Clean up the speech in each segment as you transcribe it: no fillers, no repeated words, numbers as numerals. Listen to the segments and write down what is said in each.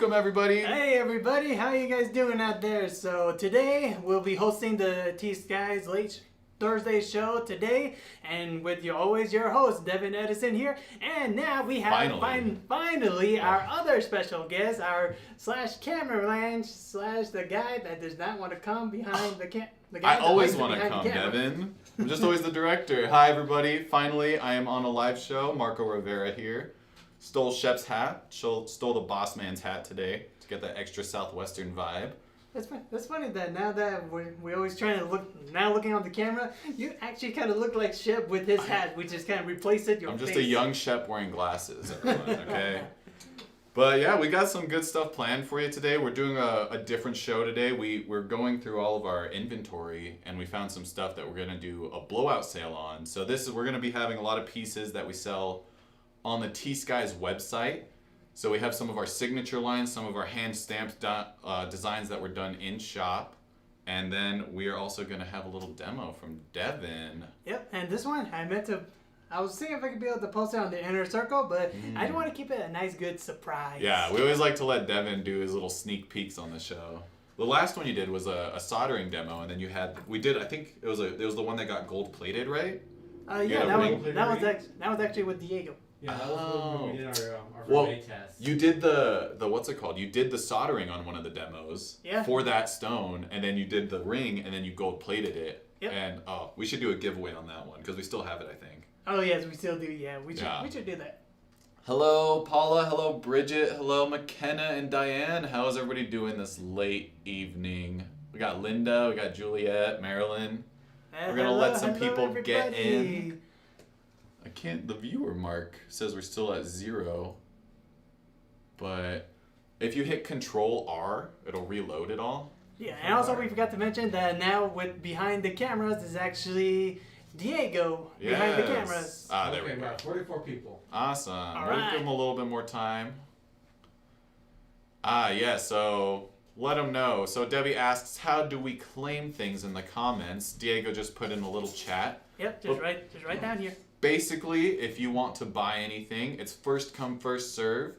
welcome everybody. Hey everybody, how you guys doing out there? So today we'll be hosting the T.Skies late Thursday show today, and with your host Devin Edison here. And now we have finally our other special guest, our /cameraman / the guy that does not want to come behind the camera. I always want to come, Devin. I'm just always the director. Hi everybody. Finally, I am on a live show. Marco Rivera here. Stole Shep's hat. Stole the boss man's hat today to get that extra southwestern vibe. That's funny that now that we're always trying to looking on the camera, you actually kind of look like Shep with his hat, which just kind of replaced it. I'm just a young Shep wearing glasses, everyone, okay? But yeah, we got some good stuff planned for you today. We're doing a different show today. We're going through all of our inventory, and we found some stuff that we're going to do a blowout sale on. So we're going to be having a lot of pieces that we sell on the T.Skies website. So we have some of our signature lines, some of our hand-stamped designs that were done in shop. And then we are also going to have a little demo from Devin. Yep, and this one, I was thinking if I could be able to post it on the inner circle, but I want to keep it a nice, good surprise. Yeah, we always like to let Devin do his little sneak peeks on the show. The last one you did was a soldering demo, and then I think it was the one that got gold plated, right? Yeah, that was actually with Diego. Yeah, that was when we did our vermeil test. You did the what's it called? You did the soldering on one of the demos for that stone, and then you did the ring, and then you gold plated it. Yep. And we should do a giveaway on that one because we still have it, I think. Oh yes, we still do. Yeah, we should do that. Hello, Paula. Hello, Bridget. Hello, McKenna and Diane. How is everybody doing this late evening? We got Linda. We got Juliet, Marilyn. We're gonna let some people get in. The viewer mark says we're still at 0, but if you hit Control R, it'll reload it all. Yeah, and also we forgot to mention that now with behind the cameras is actually Diego behind the cameras. There we go. 44 people. Awesome. All We'll right. give them a little bit more time. Yeah, so let them know. So Debbie asks, how do we claim things in the comments? Diego just put in a little chat. Yep, just right down here. Basically, if you want to buy anything, it's first come, first serve,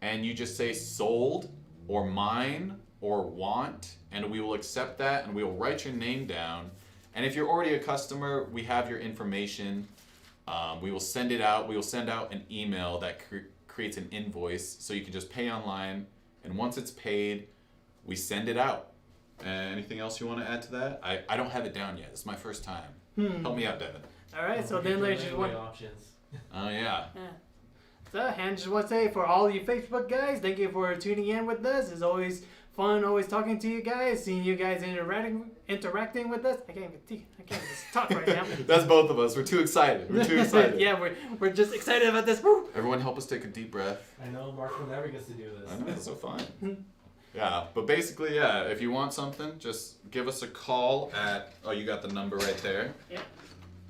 and you just say sold or mine or want, and we will accept that, and we will write your name down. And if you're already a customer, we have your information. We will send it out. We will send out an email that creates an invoice, so you can just pay online, and once it's paid, we send it out. Anything else you want to add to that? I don't have it down yet. It's my first time. Help me out, Devin. All right, so then there's just one options. Oh yeah. So, and just want to say for all you Facebook guys, thank you for tuning in with us. It's always fun, always talking to you guys, seeing you guys interacting with us. I can't even talk right now. That's both of us. We're too excited. Yeah, we're just excited about this. Woo! Everyone, help us take a deep breath. I know Marco never gets to do this. I know, it's so fun. Yeah, but basically, if you want something, just give us a call at. Oh, you got the number right there. Yeah.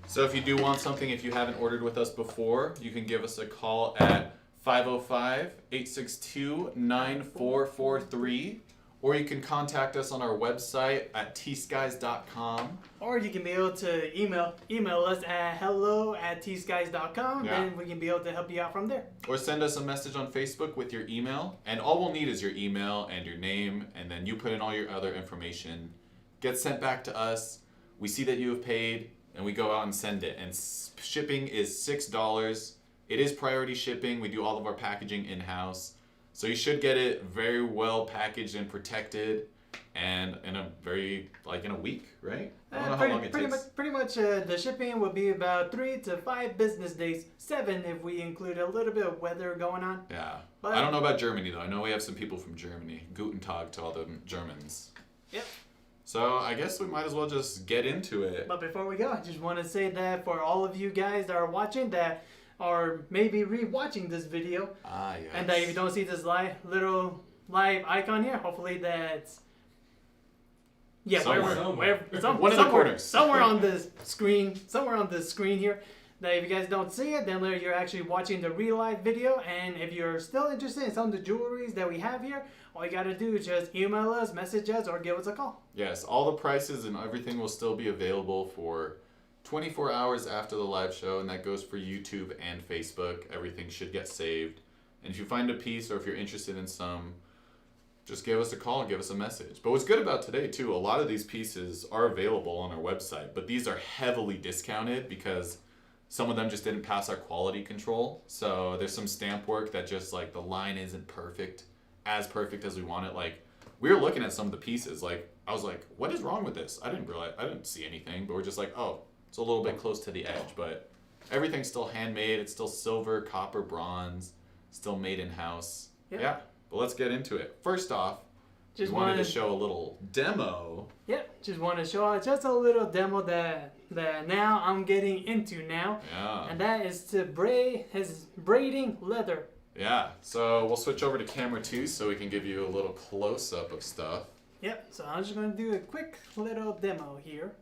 So if you do want something, if you haven't ordered with us before, you can give us a call at 505-862-9443, or you can contact us on our website at tskies.com. Or you can be able to email us at hello@tskies.com, and we can be able to help you out from there. Or send us a message on Facebook with your email, and all we'll need is your email and your name, and then you put in all your other information. Gets sent back to us. We see that you have paid, and we go out and send it. And shipping is $6. It is priority shipping. We do all of our packaging in-house. So you should get it very well packaged and protected, and in a week, right? I don't know how long it takes. Pretty much the shipping will be about 3 to 5 business days, 7 if we include a little bit of weather going on. Yeah. But I don't know about Germany, though. I know we have some people from Germany. Guten Tag to all the Germans. Yep. So I guess we might as well just get into it. But before we go, I just want to say that for all of you guys that are watching that are maybe re-watching this video, yes. and that if you don't see this little live icon here, hopefully that's Somewhere. one of the corners, somewhere on this screen here. That if you guys don't see it, then you're actually watching the real live video. And if you're still interested in some of the jewelries that we have here, all you gotta do is just email us, message us, or give us a call. Yes, all the prices and everything will still be available for 24 hours after the live show, and that goes for YouTube and Facebook. Everything should get saved. And if you find a piece, or if you're interested in some just give us a call, give us a message. But what's good about today too, a lot of these pieces are available on our website, but these are heavily discounted because some of them just didn't pass our quality control. So there's some stamp work that just like the line isn't perfect as we want it. Like we were looking at some of the pieces, like I was like, what is wrong with this? I didn't see anything, but we're just like, oh, it's a little bit close to the edge, but everything's still handmade. It's still silver, copper, bronze, still made in-house. Yep. Yeah, but let's get into it. First off, Just wanted to show a little demo. Yep, just want to show just a little demo that now I'm getting into now. Yeah. And that is to braiding leather. Yeah, so we'll switch over to camera 2 so we can give you a little close-up of stuff. Yep, so I'm just going to do a quick little demo here.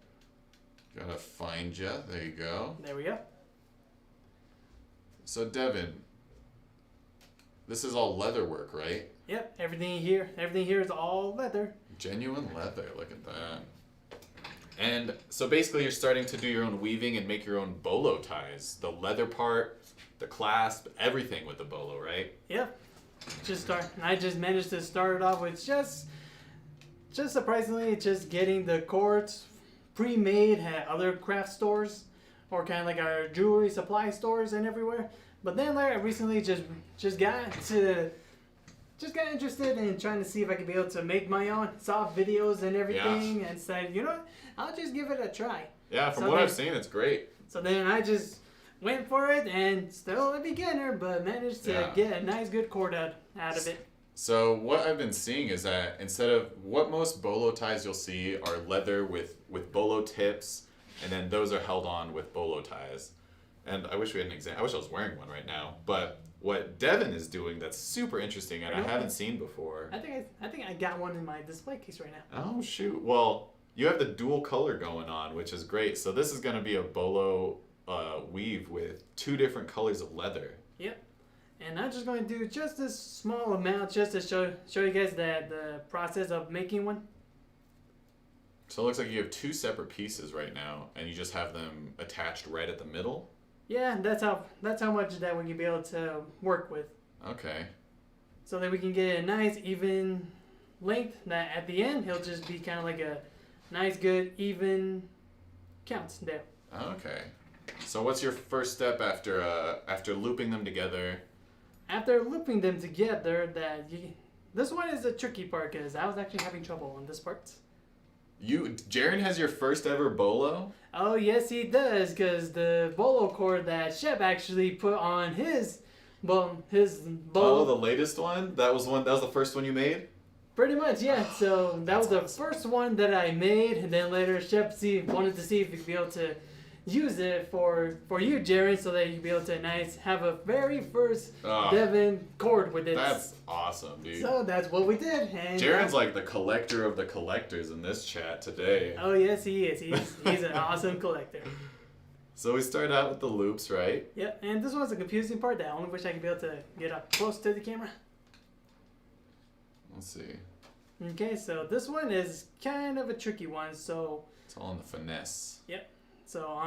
Gotta find ya. There you go. There we go. So Devin, this is all leather work, right? Yep, everything here is all leather. Genuine leather, look at that. And so basically you're starting to do your own weaving and make your own bolo ties. The leather part, the clasp, everything with the bolo, right? Yep. I just managed to start it off with just surprisingly just getting the cords pre-made at other craft stores or kind of like our jewelry supply stores and everywhere. But then I recently just got interested in trying to see if I could be able to make my own soft videos and everything, and said, you know what, I'll just give it a try. Yeah, from what I've seen, it's great. So then I just went for it, and still a beginner, but managed to get a nice good cord out of it. So what I've been seeing is that instead of what most bolo ties you'll see are leather with bolo tips, and then those are held on with bolo ties. And I wish we had an example. I wish I was wearing one right now. But what Devin is doing that's super interesting and I haven't seen before. I think I got one in my display case right now. Oh shoot! Well, you have the dual color going on, which is great. So this is going to be a bolo weave with 2 different colors of leather. Yep. And I'm just going to do just a small amount just to show you guys the process of making one. So it looks like you have 2 separate pieces right now, and you just have them attached right at the middle. Yeah, that's how much that we can be able to work with. Okay. So that we can get a nice even length that at the end he'll just be kind of like a nice good even count there. Okay. So what's your first step after looping them together? After looping them together, this one is the tricky part because I was actually having trouble on this part. Jaren has your first ever bolo? Oh yes, he does, because the bolo cord that Shep actually put on his bolo. Oh, the latest one? That was the first one you made? Pretty much, yeah. So that was the first one that I made, and then later Shep wanted to see if he could be able to use it for you, Jaren, so that you could be able to have a very first Devin cord with it. That's awesome, dude. So that's what we did. And Jaren's like the collector of the collectors in this chat today. Oh yes, he is. He's an awesome collector. So we started out with the loops, right? Yep, and this one's a confusing part that I only wish I could be able to get up close to the camera. Let's see. Okay, so this one is kind of a tricky one, so... It's all in the finesse. Yep. So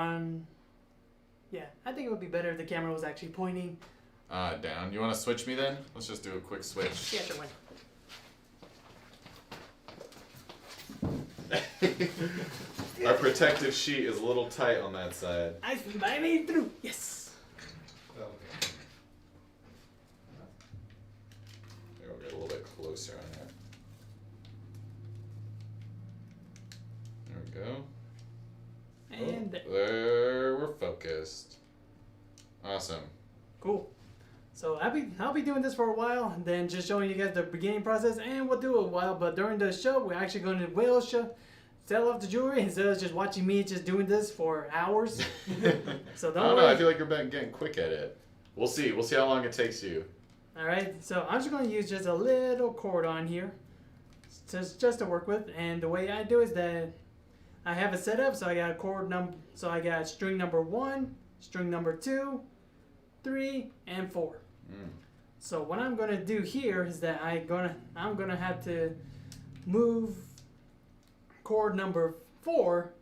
yeah, I think it would be better if the camera was actually pointing. Down. You want to switch me then? Let's just do a quick switch. Yeah, sure. Our protective sheet is a little tight on that side. I made it through. Yes. Okay. Here, we'll get a little bit closer on that. There we go. And there, we're focused. Awesome. Cool. So I'll be doing this for a while, and then just showing you guys the beginning process, and we'll do it a while. But during the show, we're actually going to sell off the jewelry instead of just watching me just doing this for hours. So I don't know. I feel like you're getting quick at it. We'll see. We'll see how long it takes you. All right. So I'm just going to use just a little cord on here, just to work with. And the way I do is that I have it set up, so I got a cord number. So I got string number 1, string number 2, 3, and 4. So what I'm gonna do here is that I'm gonna have to move cord number 4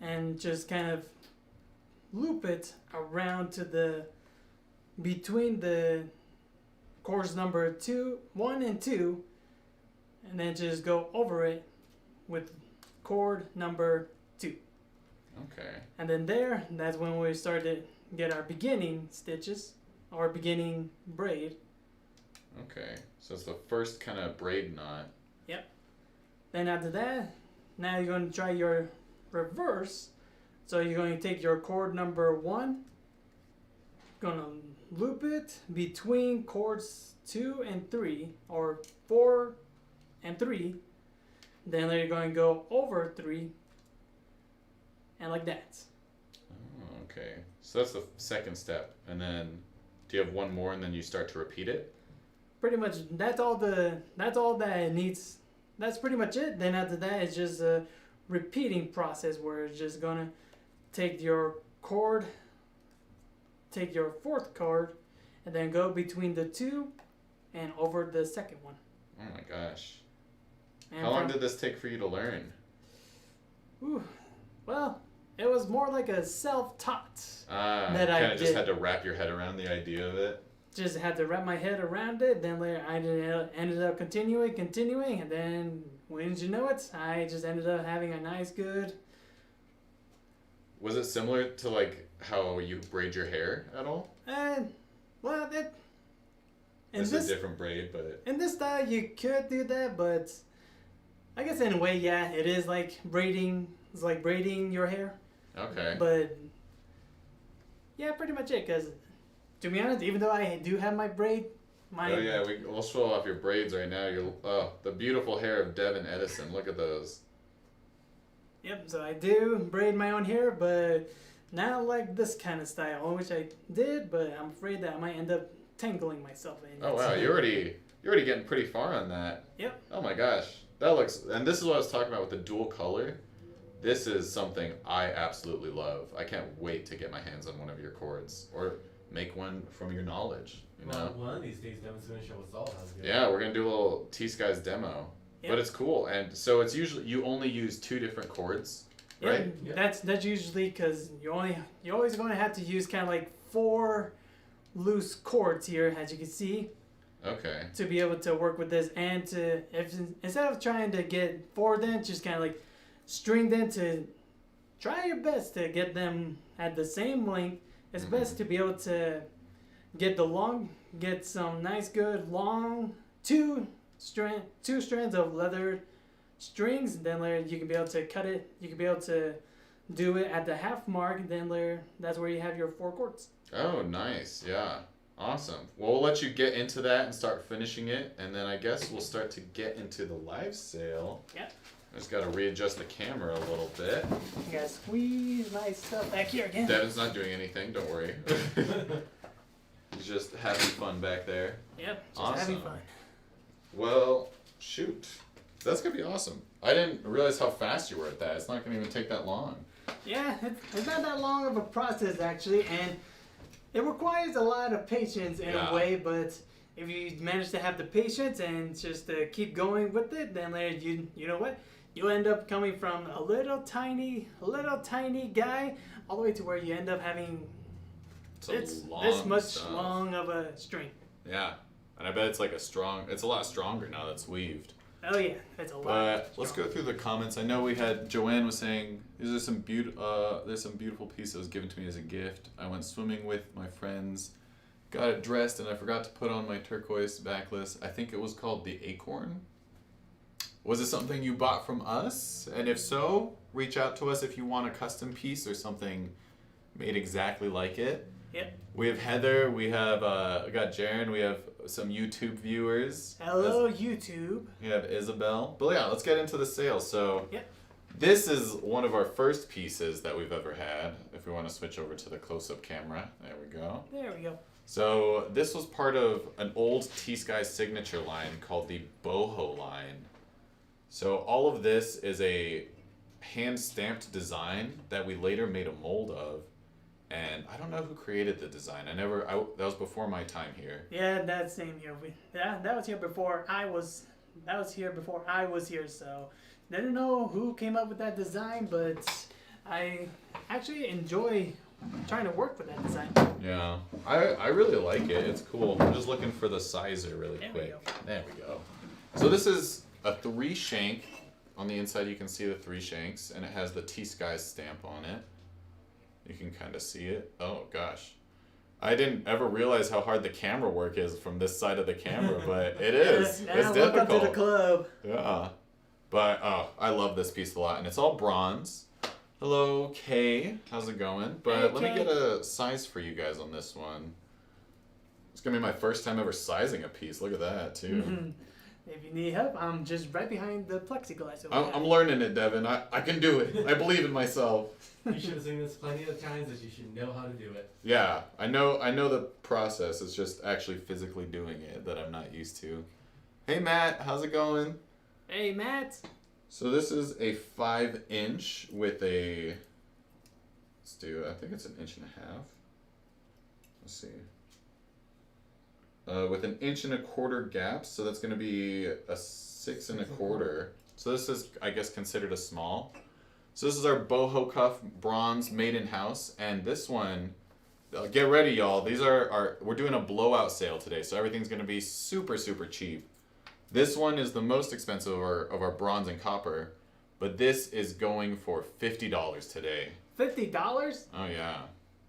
and just kind of loop it around to between the cords number 1 and 2, and then just go over it with cord number 2. Okay. And then that's when we start to get our beginning stitches, our beginning braid. Okay. So it's the first kind of braid knot. Yep. Then after that, now you're going to try your reverse. So you're going to take your cord number 1, going to loop it between cords 2 and 3, or 4 and 3. Then you're going to go over 3, and like that. Oh, okay. So that's the second step. And then do you have one more and then you start to repeat it? Pretty much that's all that it needs. That's pretty much it. Then after that it's just a repeating process where it's just gonna take your cord, take your 4th cord, and then go between the 2 and over the second one. Oh my gosh. And How long did this take for you to learn? Well, it was more like a self-taught that I kind of just did. had to wrap your head around the idea of it. Just had to wrap my head around it. Then later I ended up continuing, and then wouldn't you know it, I just ended up having a nice, good. Was it similar to like how you braid your hair at all? And well, It's a different braid, but in this style you could do that, but I guess in a way, yeah, it is like braiding. It's like braiding your hair. okay. But yeah, pretty much it. Cause to be honest, even though I do have my braid, Oh yeah, we'll show off your braids right now. The beautiful hair of Devin Edison. Look at those. Yep. So I do braid my own hair, but not like this kind of style. I wish I did, but I'm afraid that I might end up tangling myself in. Oh wow, you're already getting pretty far on that. Yep. Oh my gosh, that looks. And this is what I was talking about with the dual color. This is something I absolutely love. I can't wait to get my hands on one of your cords or make one from your knowledge. You know. Well, one of these days, Devin's going to show us all how to do it. Yeah, we're gonna do a little T.Skies demo. Yep. But it's cool, and so it's usually you only use 2 different cords, right? Yeah, that's usually because you're always going to have to use kind of like 4 loose cords here, as you can see, Okay. to be able to work with this, and instead of trying to get 4 of them, just kind of like string them to try your best to get them at the same length. It's best to be able to get some nice good long 2 strands of leather strings. Then later you can be able to cut it. You can be able to do it at the half mark. Then later that's where you have your 4 cords. Oh, nice. Yeah. Awesome. Well, we'll let you get into that and start finishing it, and then I guess we'll start to get into the live sale. Yep. I just got to readjust the camera a little bit. You gotta squeeze my stuff back here again. Devin's not doing anything. Don't worry. He's just having fun back there. Yep. Just Awesome. having fun. Well, shoot. That's going to be awesome. I didn't realize how fast you were at that. It's not going to even take that long. Yeah, it's not that long of a process actually, and it requires a lot of patience in a way, but if you manage to have the patience and just keep going with it, then later you know what? You'll end up coming from a little tiny guy all the way to where you end up having this much long of a string. Yeah. And I bet it's it's a lot stronger now that's weaved. Oh yeah, it's a lot. But let's go through the comments. I know we had Joanne was saying there's some beautiful piece that was given to me as a gift. I went swimming with my friends, got it dressed, and I forgot to put on my turquoise backless. I think it was called the Acorn. Was it something you bought from us? And if so, reach out to us if you want a custom piece or something made exactly like it. Yep. We have Heather, we got Jaren, we have some YouTube viewers. Hello, YouTube. We have Isabel. But yeah, let's get into the sale. So Yep. This is one of our first pieces that we've ever had. If we want to switch over to the close-up camera. There we go. There we go. So this was part of an old T.Skies signature line called the boho line. So all of this is a hand-stamped design that we later made a mold of. And I don't know who created the design. That was before my time here. Yeah, that's same here. That was here before I was. That was here before I was here. So, didn't know who came up with that design, but I actually enjoy trying to work with that design. Yeah, I really like it. It's cool. I'm just looking for the sizer really There quick. we go. There we go. So this is a 3 shank. On the inside, you can see the 3 shanks, and it has the T.Skies stamp on it. You can kind of see it. Oh gosh, I didn't ever realize how hard the camera work is from this side of the camera, but it is. It's difficult. Welcome to the club. Yeah, but I love this piece a lot, and it's all bronze. Hello, Kay. How's it going? But Hey, let me Kay. get a size for you guys on this one. It's gonna be my first time ever sizing a piece. Look at that too. If you need help, I'm just right behind the plexiglass over I'm learning it, Devin. I can do it. I believe in myself. You should have seen this plenty of times that you should know how to do it. Yeah, I know the process. It's just actually physically doing it that I'm not used to. Hey Matt, how's it going? Hey, Matt. So this is a 5-inch with a, let's do, I think it's an 1.5 inches. Let's see. With an 1.25 inch gap, so that's going to be a 6 1/4. So this is, I guess, considered a small. So this is our boho cuff bronze made in house, and this one, get ready, y'all. These are we're doing a blowout sale today, so everything's going to be super cheap. This one is the most expensive of our bronze and copper, but this is going for $50 today. $50? Oh yeah.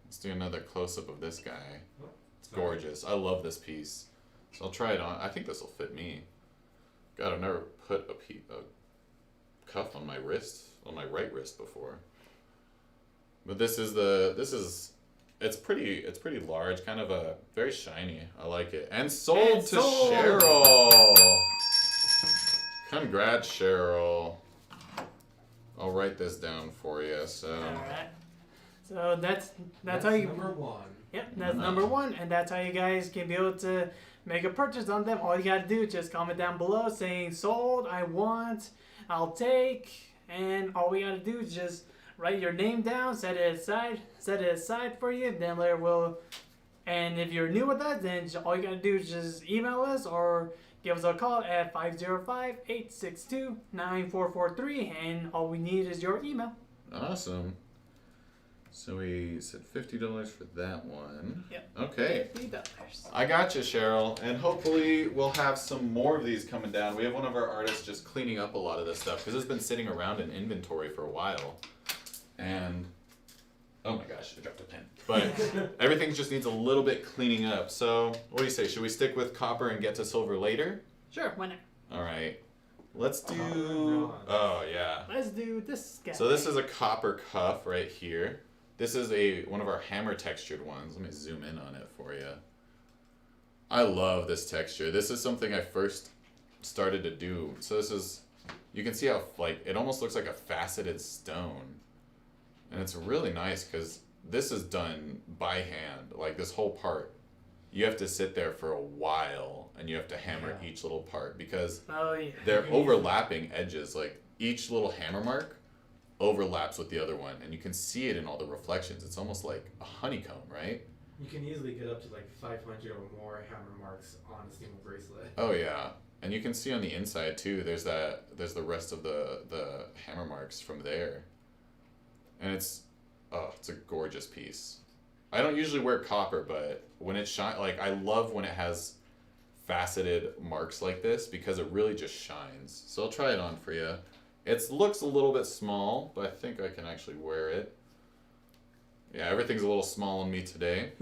Let's do another close-up of this guy. It's gorgeous. I love this piece. So I'll try it on. I think this will fit me. God, I've never put a cuff on my wrist, on my right wrist before. But it's pretty large, kind of a very shiny. I like it. And sold to Cheryl. Congrats, Cheryl. I'll write this down for you. So. All right. So that's how you. Number 1. Yep, that's number 1, and that's how you guys can be able to make a purchase on them. All you gotta do is just comment down below saying sold, I want, I'll take, and all we gotta do is just write your name down, set it aside for you. Then later we'll, and if you're new with us, then all you gotta do is just email us or give us a call at 505-862-9443, and all we need is your email. Awesome. So we said $50 for that one. Yep. Okay. $50. I got you, Cheryl. And hopefully we'll have some more of these coming down. We have one of our artists just cleaning up a lot of this stuff because it's been sitting around in inventory for a while. And, oh my gosh, I dropped a pen. But everything just needs a little bit cleaning up. So what do you say? Should we stick with copper and get to silver later? Sure, why not? All right. Let's do, oh yeah. Let's do this guy. So this is a copper cuff right here. This is one of our hammer textured ones. Let me zoom in on it for you. I love this texture. This is something I first started to do. So this is, you can see how it almost looks like a faceted stone. And it's really nice because this is done by hand. Like this whole part, you have to sit there for a while and you have to hammer each little part because they're overlapping edges. Like each little hammer mark overlaps with the other one, and you can see it in all the reflections. It's almost like a honeycomb, right? You can easily get up to like 500 or more hammer marks on a single bracelet. Oh yeah, and you can see on the inside too. There's the rest of the hammer marks from there, and it's a gorgeous piece. I don't usually wear copper, but when it shines, like I love when it has faceted marks like this because it really just shines. So I'll try it on for you. It looks a little bit small, but I think I can actually wear it. Yeah, everything's a little small on me today.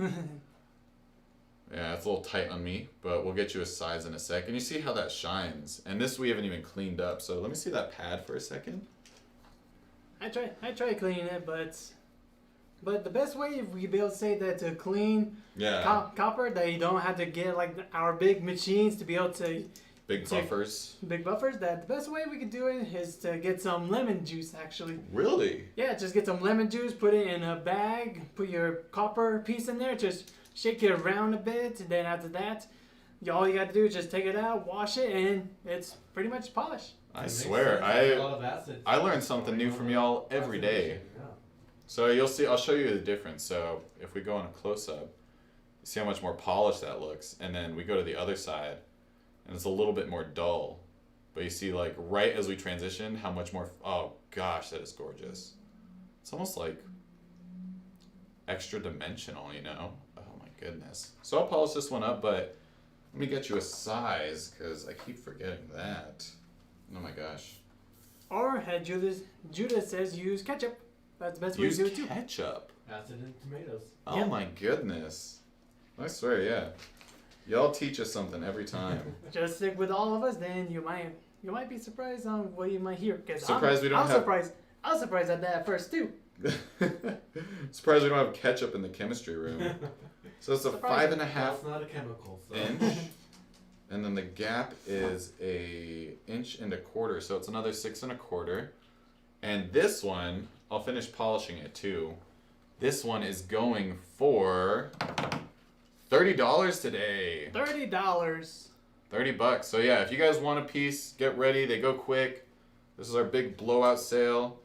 Yeah, it's a little tight on me, but we'll get you a size in a second. You see how that shines. And this we haven't even cleaned up, so let me see that pad for a second. I try cleaning it, but the best way if we be able to say that to clean copper, that you don't have to get like our big machines to be able to big buffers. That the best way we could do it is to get some lemon juice actually. Really? Yeah, just get some lemon juice, put it in a bag, put your copper piece in there, just shake it around a bit, and then after that, all you got to do is just take it out, wash it, and it's pretty much polished. I swear, I learn something new from y'all every day. So you'll see, I'll show you the difference. So if we go on a close-up, you see how much more polished that looks, and then we go to the other side, and it's a little bit more dull. But you see, like, right as we transition, how much more, oh gosh, that is gorgeous. It's almost like extra dimensional, you know? Oh my goodness. So I'll polish this one up, but let me get you a size, because I keep forgetting that. Oh my gosh. Or Judas says use ketchup. That's the best way to Use do it too. ketchup. Acid and tomatoes. Oh Yep. my goodness. I swear, yeah. Y'all teach us something every time. Just stick with all of us, then you might be surprised on what you might hear. Cause Surprised we don't I'm have- surprised. I was surprised at that at first too. Surprised we don't have ketchup in the chemistry room. So it's a Surprising. 5.5 That's not a chemical. So. inch. And then the gap is a inch and a quarter. So it's another 6 1/4. And this one, I'll finish polishing it too. This one is going for $30 today. $30. $30. So yeah, if you guys want a piece, get ready. They go quick. This is our big blowout sale.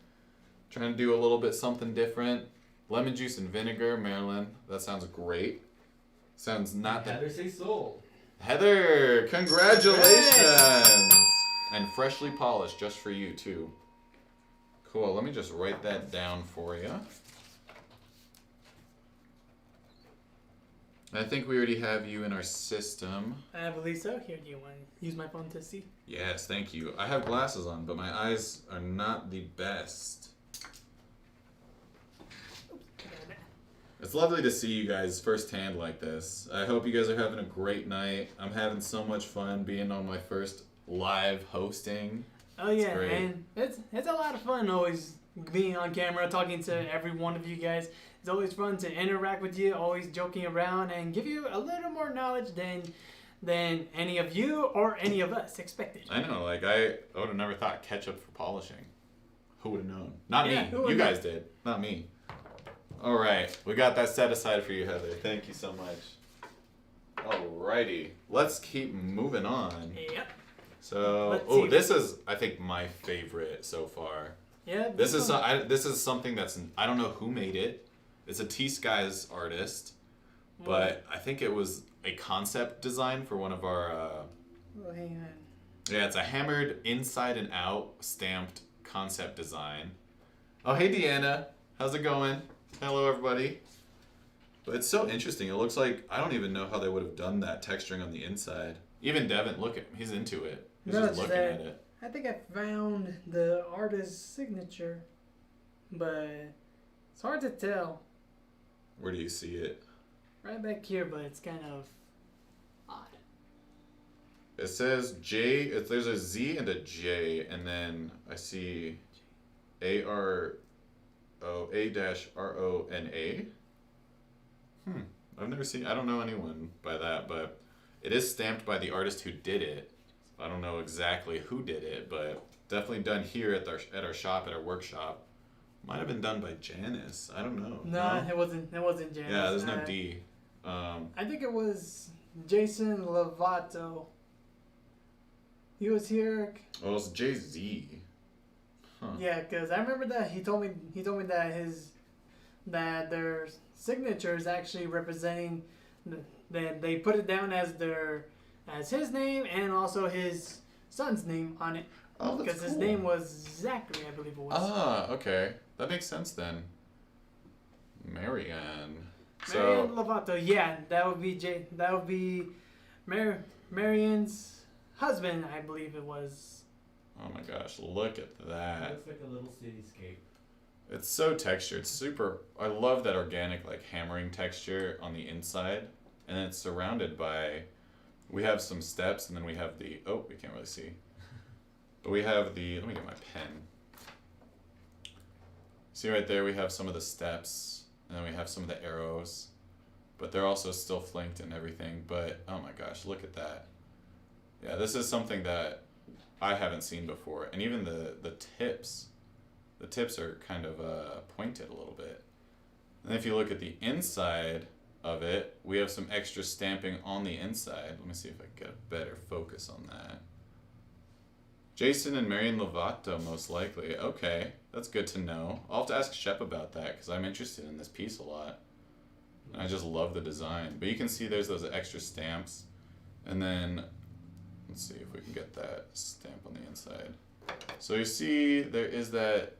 Trying to do a little bit something different. Lemon juice and vinegar, Marilyn. That sounds great. Sounds not that. Heather say sold. Heather, congratulations! And freshly polished just for you too. Cool. Let me just write that down for you. I think we already have you in our system. I believe so. Here, do you want to use my phone to see? Yes, thank you. I have glasses on, but my eyes are not the best. It's lovely to see you guys firsthand like this. I hope you guys are having a great night. I'm having so much fun being on my first live hosting. Oh yeah, great. and it's a lot of fun always being on camera, talking to every one of you guys. It's always fun to interact with you, always joking around, and give you a little more knowledge than any of you or any of us expected. I know, like I would have never thought ketchup for polishing. Who would have known? Not Yeah, me. who You would've guys did. Not me. All right, we got that set aside for you, Heather. Thank you so much. Alrighty, let's keep moving on. Yep. So, Let's see. this is I think my favorite so far. Yeah. This is this is something that's I don't know who made it. It's a T.Skies artist, but I think it was a concept design for one of our. Oh, hang on. Yeah, it's a hammered inside and out stamped concept design. Oh, hey Deanna, how's it going? Hello everybody. But it's so interesting. It looks like I don't even know how they would have done that texturing on the inside. Even Devin, look at him. He's into it. He's No, just it's looking that- at it. I think I found the artist's signature, but it's hard to tell. Where do you see it? Right back here, but it's kind of odd. It says J. There's a Z and a J, and then I see A-R-O-A-R-O-N-A. I've never seen. I don't know anyone by that, but it is stamped by the artist who did it. I don't know exactly who did it, but definitely done here at our shop, at our workshop. Might have been done by Janice. I don't know. No, it wasn't. It wasn't Janice. Yeah, there's no D. I think it was Jason Lovato. He was here. Oh, it's Jay-Z. Huh. Yeah, because I remember that he told me that that their signature is actually representing that they put it down as his name and also his son's name on it. Oh, that's Because his cool. name was Zachary, I believe it was. Ah, okay. That makes sense then. Marianne. Marianne So, Lovato, yeah, that would be Marianne's husband, I believe it was. oh my gosh, look at that. Looks like a little cityscape. It's so textured. Super. I love that organic, like, hammering texture on the inside. And it's surrounded by. We have some steps, and then we have the. Oh, we can't really see. But we have the. Let me get my pen. See right there, we have some of the steps, and then we have some of the arrows. But they're also still flanked and everything. But, oh my gosh, look at that. Yeah, this is something that I haven't seen before. And even the tips. The tips are kind of pointed a little bit. And if you look at the inside of it, we have some extra stamping on the inside. Let me see if I can get a better focus on that. Jason and Marianne Lovato, most likely. Okay, that's good to know. I'll have to ask Shep about that because I'm interested in this piece a lot. And I just love the design. But you can see there's those extra stamps. And then, let's see if we can get that stamp on the inside. So you see there is that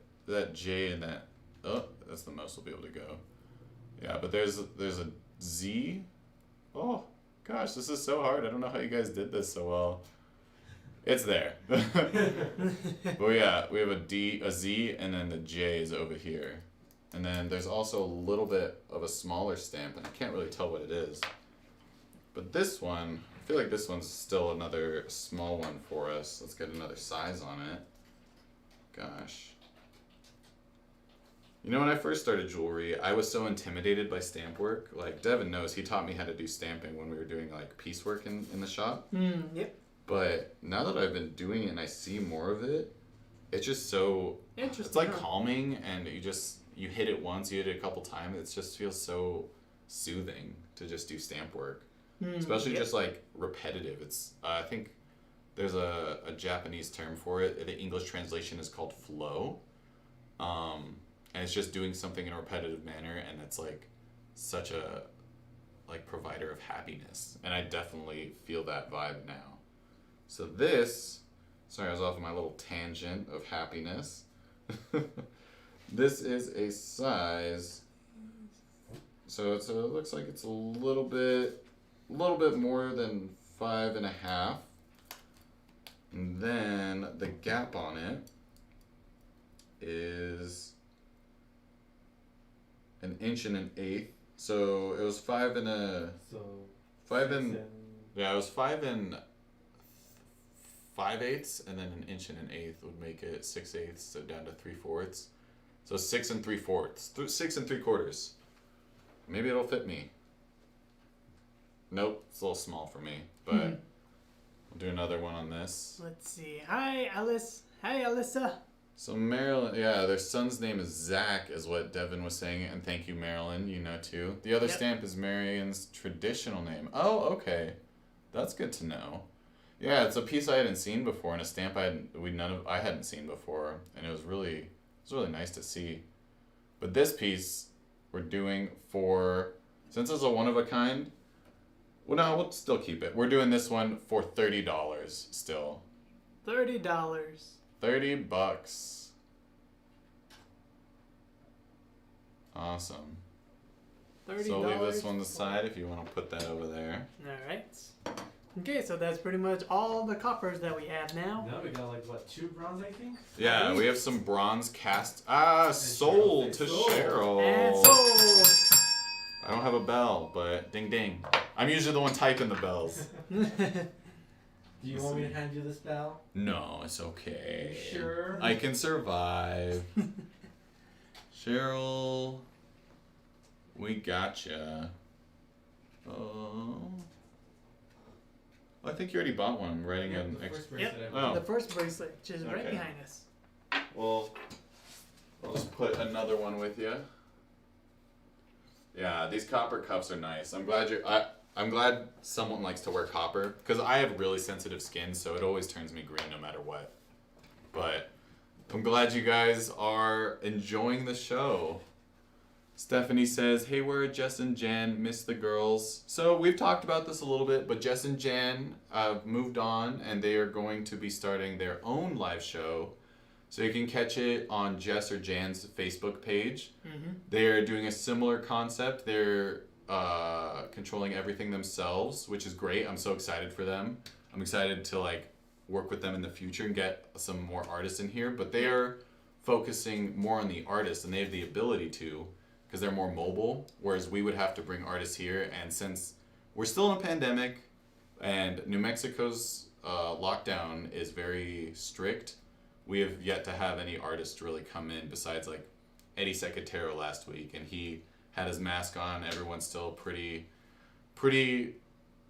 J and that, oh, that's the most we'll be able to go. Yeah, but there's a Z. Oh, gosh, this is so hard. I don't know how you guys did this so well. It's there. But yeah, we have a D, a Z, and then the J is over here. And then there's also a little bit of a smaller stamp, and I can't really tell what it is. But this one, I feel like this one's still another small one for us. Let's get another size on it. Gosh. You know, when I first started jewelry, I was so intimidated by stamp work. Like, Devin knows, he taught me how to do stamping when we were doing, like, piecework in the shop. Yep. But now that I've been doing it and I see more of it, it's just so... Interesting. It's, like, calming, and you hit it once, you hit it a couple times, it just feels so soothing to just do stamp work. Especially just, like, repetitive. It's, I think there's a Japanese term for it. The English translation is called flow. And it's just doing something in a repetitive manner, and it's like such a like provider of happiness. And I definitely feel that vibe now. So this, sorry, I was off on my little tangent of happiness. This is a size. So it looks like it's a little bit more than 5.5. And then the gap on it is 1 inch and 1/8. So it was 5 and a. So. Yeah, it was 5 and 5/8, and then 1 inch and 1/8 would make it 6/8, so down to 3/4. So 6 3/4. 6 3/4. Maybe it'll fit me. Nope, it's a little small for me, but we'll do another one on this. Let's see. Hi, Alice. Hi, Alyssa. So Marilyn, yeah, their son's name is Zach, is what Devin was saying, and thank you, Marilyn, you know too. The other stamp is Marion's traditional name. Oh, okay, that's good to know. Yeah, it's a piece I hadn't seen before, and a stamp I hadn't seen before, and it was really nice to see. But this piece we're doing for, since it's a one of a kind, well, no, we'll still keep it. We're doing this one for $30 still. $30. $30. Awesome. $30. So leave this one aside if you want to put that over there. Alright. Okay, so that's pretty much all the coppers that we have now. Now we got like what, 2 bronze, I think? Yeah, we have some bronze cast. Sold to Sold. Cheryl. And sold. I don't have a bell, but ding ding. I'm usually the one typing the bells. Do you want me to hand you this bell? No, it's okay. Sure. I can survive. Cheryl, we gotcha. Oh. I think you already bought one. I'm writing an the first Yep. bracelet Oh. The first bracelet, which is right Okay. behind us. Well, I'll just put another one with you. Yeah, these copper cuffs are nice. I'm glad someone likes to wear copper, because I have really sensitive skin, so it always turns me green no matter what. But I'm glad you guys are enjoying the show. Stephanie says, hey, where are Jess and Jan? Miss the girls. So we've talked about this a little bit, but Jess and Jan have moved on, and they are going to be starting their own live show. So you can catch it on Jess or Jan's Facebook page. They're doing a similar concept. They're controlling everything themselves, which is great. I'm so excited for them. I'm excited to like work with them in the future and get some more artists in here. But they are focusing more on the artists, and they have the ability to, because they're more mobile, whereas we would have to bring artists here. And since we're still in a pandemic and New Mexico's lockdown is very strict, we have yet to have any artists really come in besides like Eddie Secatero last week, and he had his mask on. Everyone's still pretty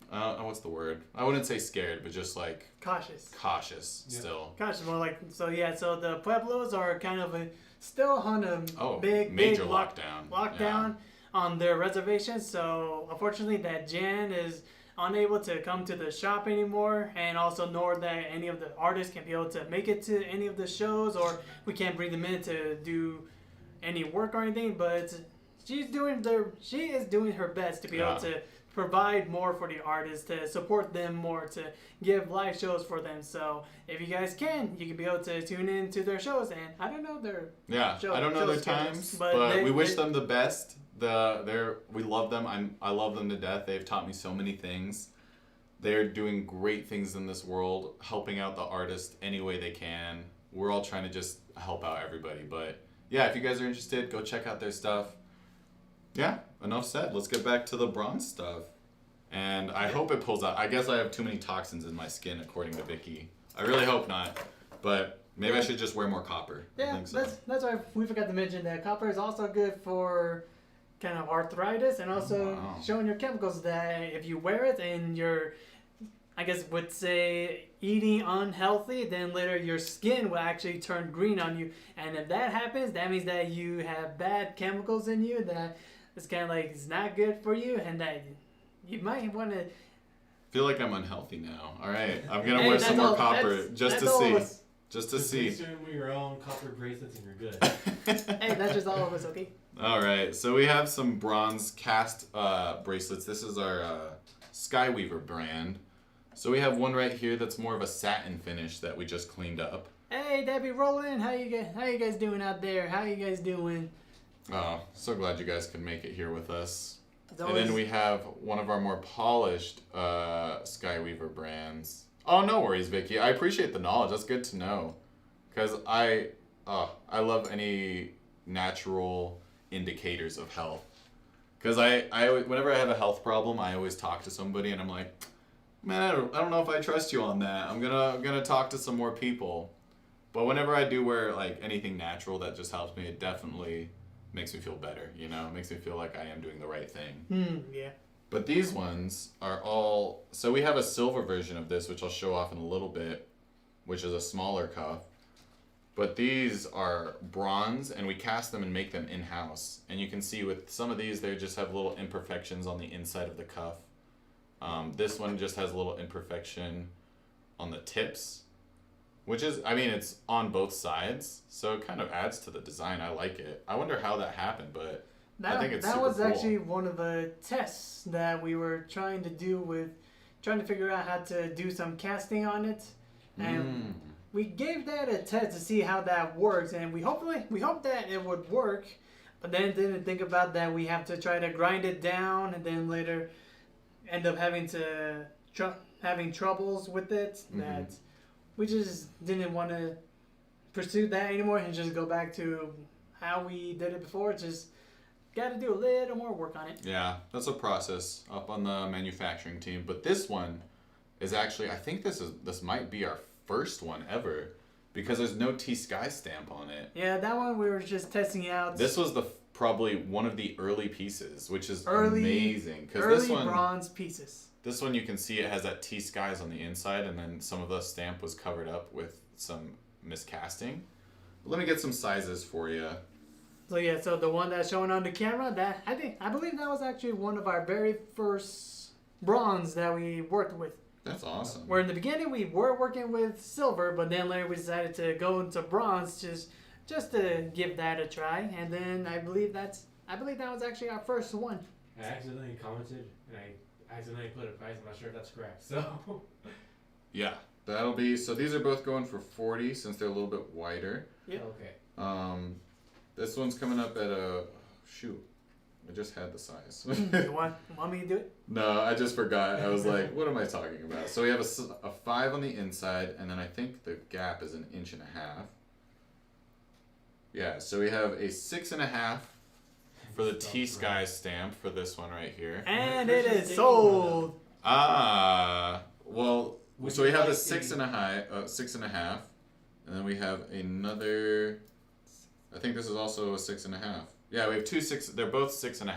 what's the word? I wouldn't say scared, but just like Cautious. Still. Cautious, more like, so yeah, so the Pueblos are kind of still on a big major lockdown. Lockdown on their reservations. So unfortunately that Jan is unable to come to the shop anymore, and also nor that any of the artists can be able to make it to any of the shows, or we can't bring them in to do any work or anything. But she is doing her best to be able to provide more for the artists, to support them more, to give live shows for them. So if you guys can, you can be able to tune in to their shows. And I don't know their I don't know their times, but we wish them the best. We love them. I love them to death. They've taught me so many things. They're doing great things in this world, helping out the artist any way they can. We're all trying to just help out everybody. But yeah, if you guys are interested, go check out their stuff. Yeah, enough said. Let's get back to the bronze stuff. And I hope it pulls out. I guess I have too many toxins in my skin, according to Vicky. I really hope not. But maybe I should just wear more copper. I Yeah, think so. that's why we forgot to mention that copper is also good for kind of arthritis and also Wow. showing your chemicals that if you wear it and you're, I guess would say eating unhealthy, then later your skin will actually turn green on you. And if that happens, that means that you have bad chemicals in you that it's kind of like it's not good for you and that you might want to. Feel like I'm unhealthy now. All right, I'm gonna Hey, wear that's some more all- copper that's- just to that's all see. of us. Just to Just see. consume your own copper bracelets and you're good. Hey, that's just all of us, okay? All right, so we have some bronze cast bracelets. This is our Skyweaver brand. So we have one right here that's more of a satin finish that we just cleaned up. Hey, Debbie Roland, how you guys doing out there? How you guys doing? Oh, so glad you guys could make it here with us. It's And always- then we have one of our more polished Skyweaver brands. Oh, no worries, Vicky. I appreciate the knowledge. That's good to know. Because I love any natural indicators of health. Because whenever I have a health problem, I always talk to somebody and I'm like, man, I don't know if I trust you on that. I'm gonna talk to some more people. But whenever I do wear like anything natural that just helps me, it definitely makes me feel better. You know, it makes me feel like I am doing the right thing. yeah. But these ones are all... So we have a silver version of this, which I'll show off in a little bit, which is a smaller cuff. But these are bronze, and we cast them and make them in-house. And you can see with some of these, they just have little imperfections on the inside of the cuff. This one just has a little imperfection on the tips, which is, I mean, it's on both sides, so it kind of adds to the design. I like it. I wonder how that happened, but... I think it's that super was cool. actually one of the tests that we were trying to figure out how to do some casting on it, and we gave that a test to see how that works, and we hope that it would work, but then didn't think about that we have to try to grind it down, and then later end up having to having troubles with it. That we just didn't want to pursue that anymore and just go back to how we did it before. Just got to do a little more work on it. Yeah, that's a process up on the manufacturing team. But this one is actually, I think this might be our first one ever because there's no T.Skies stamp on it. Yeah, that one we were just testing out. This was probably one of the early pieces, which is Early- amazing. Because early this one, bronze pieces. this one you can see it has that T.Skies on the inside, and then some of the stamp was covered up with some miscasting. Let me get some sizes for you. So yeah, so the one that's showing on the camera, that I believe that was actually one of our very first bronze that we worked with. That's awesome. Where in the beginning we were working with silver, but then later we decided to go into bronze just to give that a try. And then I believe that was actually our first one. I accidentally commented and I accidentally put a price. I'm not sure if that's correct. So Yeah, that'll be, so these are both going for 40 since they're a little bit wider. Yep. okay. This one's coming up at shoot, I just had the size. You want me to do it? No, I just forgot. I was like, what am I talking about? So we have a 5 on the inside, and then I think the gap is 1.5 inches. Yeah, so we have a 6.5 for the T.Skies stamp for this one right here. And it is sold. Well, Would so we you have a like 6.5, and then we have another. I think this is also a 6.5. Yeah, we have 2 6. They're both 6.5.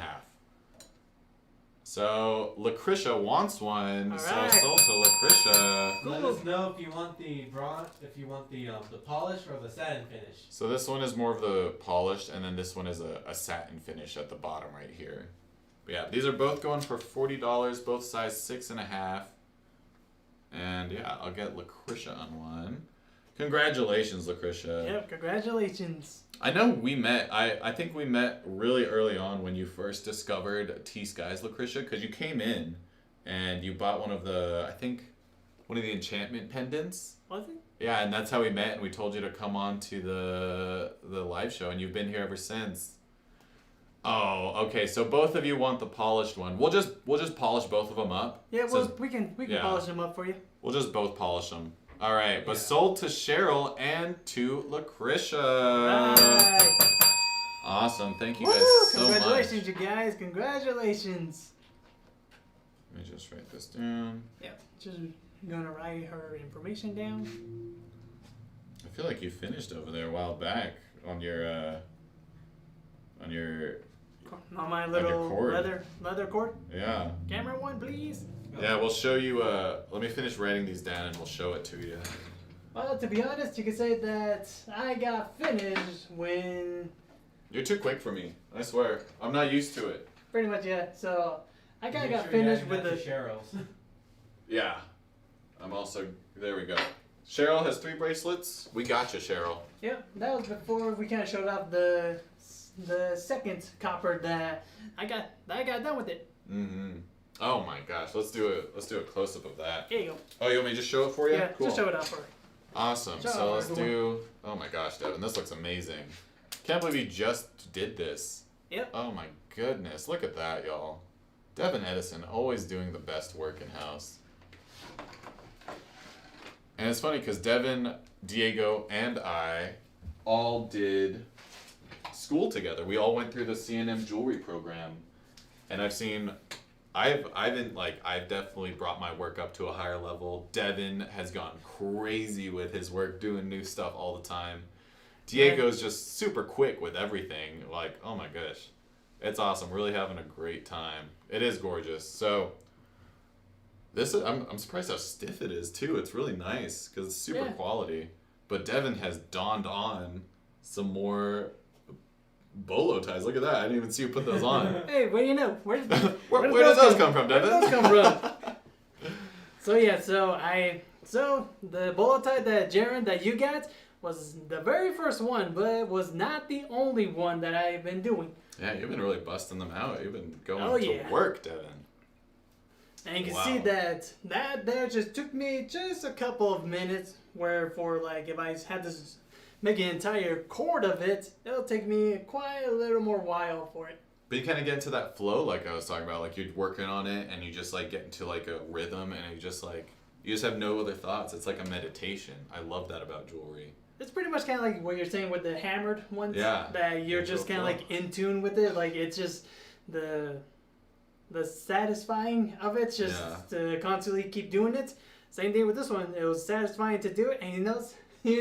So Lucretia wants one. All So right. sold to Lucretia. Let us know if you want the bronze, if you want the polish or the satin finish. So this one is more of the polished, and then this one is a satin finish at the bottom right here. But yeah, these are both going for $40, both size 6.5. And yeah, I'll get Lucretia on one. Congratulations, Lucretia. Yep, congratulations. I know we met. I think we met really early on when you first discovered T.Skies, Lucretia, because you came in and you bought one of the enchantment pendants. Was it? Yeah, and that's how we met, and we told you to come on to the live show, and you've been here ever since. Oh, okay. So both of you want the polished one. We'll just polish both of them up. Yeah, well, Since- we can yeah. polish them up for you. We'll just both polish them. All right, but Yeah. sold to Cheryl and to Lucretia. Right. Awesome. Thank you Woo! guys so much. Congratulations, you guys. Congratulations. Let me just write this down. Yeah, just gonna write her information down. I feel like you finished over there a while back on your On my little cord. leather cord. yeah. Camera one, please. Yeah, we'll show you let me finish writing these down and we'll show it to you. Well, to be honest, you could say that I got finished when You're too quick for me. I swear. I'm not used to it. pretty much so I kind of Make got sure finished you with add the. that to Cheryl's. Yeah. I'm also there we go. Cheryl has 3 bracelets. We got you, Cheryl. Yeah, that was before we kind of showed off the second copper that I got done with it. Mm-hmm. Oh my gosh, let's do a close up of that. Here you go. Oh, you want me to just show it for you? Yeah, Cool. just show it off for her. Awesome. Show So off let's everyone. do. Oh my gosh, Devin, this looks amazing. Can't believe you just did this. Yep. Oh my goodness, look at that, y'all. Devin Edison always doing the best work in house. And it's funny because Devin, Diego, and I all did school together. We all went through the CNM jewelry program, and I've definitely brought my work up to a higher level. Devin has gone crazy with his work, doing new stuff all the time. Diego's just super quick with everything. Like, oh my gosh, it's awesome. Really having a great time. It is gorgeous. So I'm surprised how stiff it is too. It's really nice because it's super Yeah. quality. But Devin has donned on some more bolo ties. Look at that. I didn't even see you put those on. Hey, what do you know? Where does those come from, Devin? Where does those come from? So yeah, so the bolo tie that Jaren that you got was the very first one, but was not the only one that I've been doing. Yeah, you've been really busting them out. You've been going Oh, to yeah. work, Devin. And you can Wow. see that there just took me just a couple of minutes. Where for like if I had to make an entire cord of it, it'll take me quite a little more while for it. But you kind of get into that flow, like I was talking about. Like you're working on it, and you just like get into like a rhythm, and you just have no other thoughts. It's like a meditation. I love that about jewelry. It's pretty much kind of like what you're saying with the hammered ones. Yeah. That you're Into just a kind of flow. like in tune with it. Like it's just the satisfying of it, just to constantly keep doing it. Same thing with this one. It was satisfying to do it, and you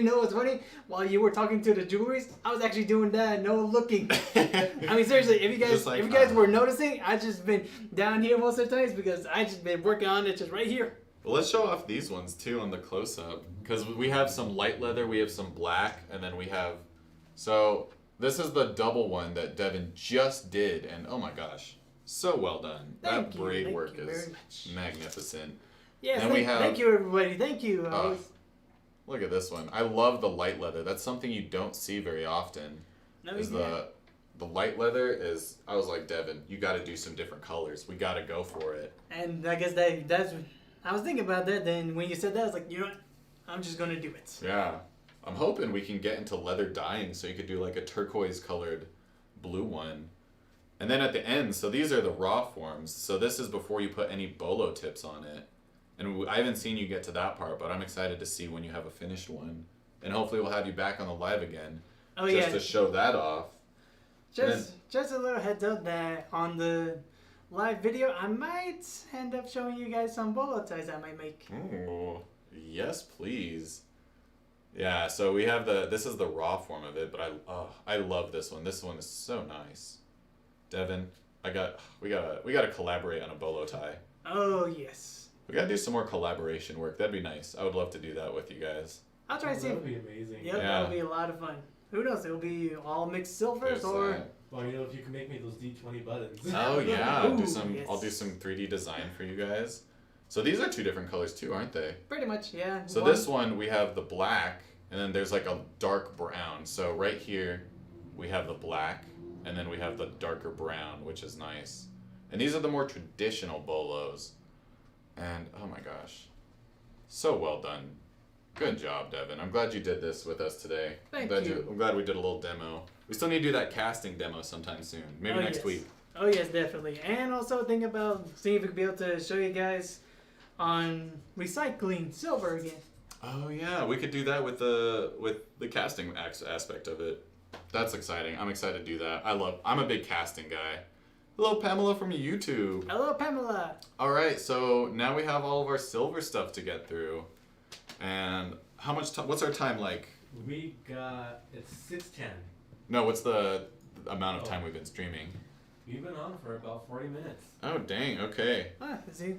know what's funny? While you were talking to the jewelries, I was actually doing that, no looking. I mean, seriously, if you guys were noticing, I just been down here most of the times because I just been working on it just right here. Well, let's show off these ones too on the close up because we have some light leather, we have some black, and then we have. So this is the double one that Devin just did, and oh my gosh, so well done. That braid work is magnificent. Yes, And we have- thank you, everybody. Thank you. Look at this one. I love the light leather. That's something you don't see very often. The light leather is. I was like, Devin, you got to do some different colors. We got to go for it. And I guess that's. I was thinking about that. Then when you said that, I was like, you know what? I'm just gonna do it. Yeah, I'm hoping we can get into leather dyeing, so you could do like a turquoise colored blue one. And then at the end, so these are the raw forms. So this is before you put any bolo tips on it. And I haven't seen you get to that part, but I'm excited to see when you have a finished one. And hopefully we'll have you back on the live again. Oh just yeah. to show that off. Just a little heads up that on the live video, I might end up showing you guys some bolo ties I might make. Ooh, yes, please. Yeah, so we have this is the raw form of it, but I love this one. This one is so nice. Devin, we gotta collaborate on a bolo tie. Oh yes. We gotta do some more collaboration work. That'd be nice. I would love to do that with you guys. I'll try to see. That would be amazing. Yep, Yeah. that'll be a lot of fun. Who knows? It'll be all mixed silvers There's or. that. Well, you know, if you can make me those D20 buttons. Oh yeah, Ooh, I'll do yes. some 3D design for you guys. So these are 2 different colors too, aren't they? Pretty much, yeah. So this one we have the black, and then there's like a dark brown. So right here we have the black, and then we have the darker brown, which is nice. And these are the more traditional bolos. And oh my gosh, so well done. Good job, Devin. I'm glad you did this with us today. Thank I'm you. glad we did a little demo. We still need to do that casting demo sometime soon. Maybe next yes. week. Oh yes, definitely. And also think about seeing if we can be able to show you guys on recycling silver again. Oh yeah, we could do that with the casting aspect of it. That's exciting. I'm excited to do that. I'm a big casting guy. Hello, Pamela from YouTube. Hello, Pamela. All right, so now we have all of our silver stuff to get through. And how much time? What's our time like? We got it's 6:10. No, what's the amount of time we've been streaming? We've been on for about 40 minutes. Oh dang. Okay. See,